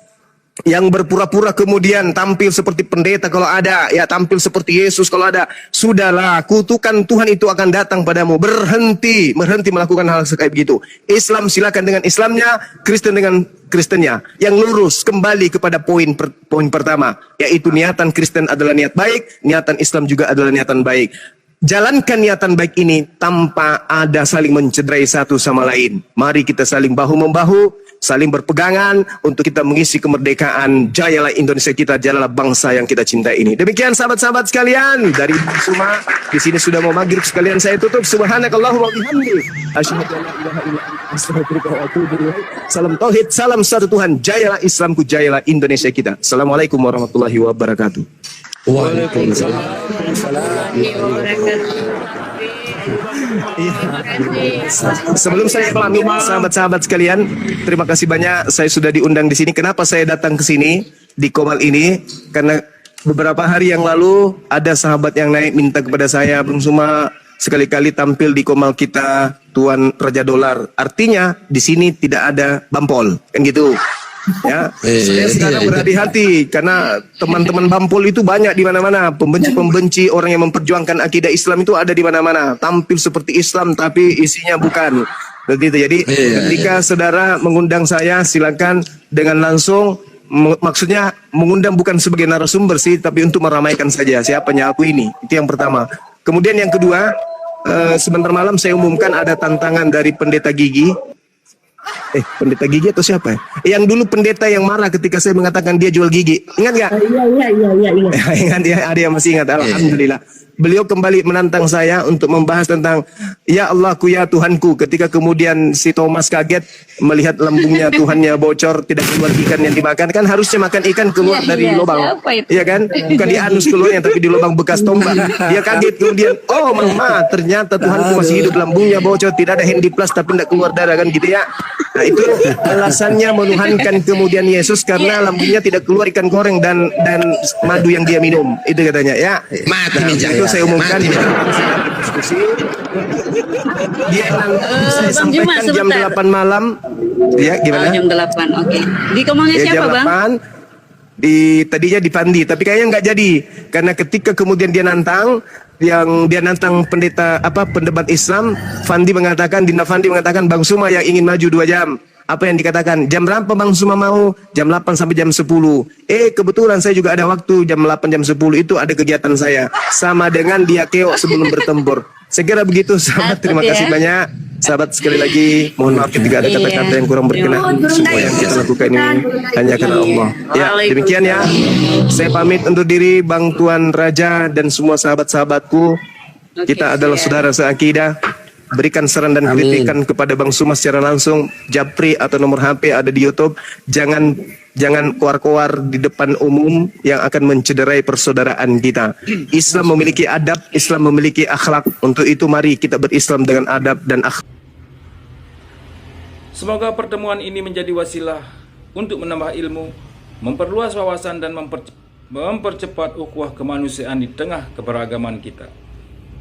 yang berpura-pura kemudian tampil seperti pendeta kalau ada, ya tampil seperti Yesus kalau ada. Sudahlah, kutukan Tuhan itu akan datang padamu. Berhenti melakukan hal kayak begitu. Islam silakan dengan Islamnya, Kristen dengan Kristennya. Yang lurus kembali kepada poin pertama, yaitu niatan Kristen adalah niat baik, niatan Islam juga adalah niatan baik. Jalankan niatan baik ini tanpa ada saling mencederai satu sama lain. Mari kita saling bahu-membahu, saling berpegangan untuk kita mengisi kemerdekaan. Jayalah Indonesia kita, jayalah bangsa yang kita cintai ini. Demikian sahabat-sahabat sekalian dari Suma. Di sini sudah mau maghrib sekalian, saya tutup. Subhanakallahumma wa bihamdik, asyhadu an la ilaha illa anta, astaghfiruka wa atubu ilaik. Salam tauhid, salam satu Tuhan. Jayalah Islamku, jayalah Indonesia kita. Assalamualaikum warahmatullahi wabarakatuh. Waalaikumsalam. Sebelum saya pamit, sahabat-sahabat sekalian, terima kasih banyak saya sudah diundang di sini. Kenapa saya datang ke sini di Komal ini? Karena beberapa hari yang lalu ada sahabat yang naik minta kepada saya, Bung Suma, sekali-kali tampil di Komal kita, Tuan Raja Dolar. Artinya di sini tidak ada bampol, kan gitu. Ya, saya sekarang berhati-hati karena teman-teman Bampol itu banyak di mana-mana, pembenci-pembenci orang yang memperjuangkan akidah Islam itu ada di mana-mana, tampil seperti Islam tapi isinya bukan. Begitu. Jadi ketika saudara mengundang saya, silakan dengan langsung, maksudnya mengundang bukan sebagai narasumber sih, tapi untuk meramaikan saja siapanya aku ini. Itu yang pertama. Kemudian yang kedua, sebentar malam saya umumkan ada tantangan dari pendeta Gigi. Pendeta Gigi atau siapa ya? Yang dulu pendeta yang marah ketika saya mengatakan dia jual gigi. Ingat nggak? Iya. Ingat ya, ada yang masih ingat. Alhamdulillah. Beliau kembali menantang saya untuk membahas tentang ya Allahku ya Tuhanku. Ketika kemudian si Thomas kaget melihat lambungnya Tuhannya bocor, tidak keluar ikan yang dimakan, kan harusnya makan ikan keluar dari lubang. Iya kan? Bukan di anus keluarnya tapi di lubang bekas tombak. Dia kaget kemudian, oh mama, ternyata Tuhanku masih hidup, lambungnya bocor, tidak ada handiplas tapi tidak keluar darah, kan gitu ya. Nah itu alasannya menuhankan kemudian Yesus karena lambungnya tidak keluar ikan goreng dan madu yang dia minum. Itu katanya ya. Mati Nah, meja itu ya. saya umumkan Mati. di diskusi. Dia saya Bang Juma, sampaikan jam sebentar. 8 malam. Ya gimana? Jam 8, oke. Di komangnya Ya, siapa jam Bang? 8 tadinya di Pandi, tapi kayaknya nggak jadi karena ketika kemudian dia nantang pendeta pendebat Islam, Dina Fandi mengatakan Bang Suma yang ingin maju 2 jam. Apa yang dikatakan? Jam berapa Bang Suma mau? Jam 8 sampai jam 10. Kebetulan saya juga ada waktu jam 8 jam 10 itu ada kegiatan saya. Sama dengan dia keok sebelum bertempur. Saya kira begitu sahabat. Terima kasih banyak. Sahabat sekali lagi mohon maaf ketika ada kata-kata yang kurang berkenan. Semua yang kita lakukan ini hanya karena Allah. Ya, demikian ya. Saya pamit undur diri Bang Tuan Raja dan semua sahabat-sahabatku. Kita adalah saudara seakidah. Berikan saran dan kritikan kepada Bang Suma secara langsung. Japri atau nomor HP ada di YouTube. Jangan keluar-keluar di depan umum yang akan mencederai persaudaraan kita. Islam memiliki adab, Islam memiliki akhlak. Untuk itu mari kita berislam dengan adab dan akhlak. Semoga pertemuan ini menjadi wasilah untuk menambah ilmu, memperluas wawasan dan mempercepat ukhuwah kemanusiaan di tengah keberagaman kita.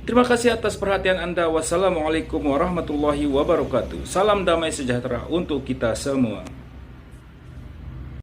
Terima kasih atas perhatian Anda. Wassalamualaikum warahmatullahi wabarakatuh. Salam damai sejahtera untuk kita semua.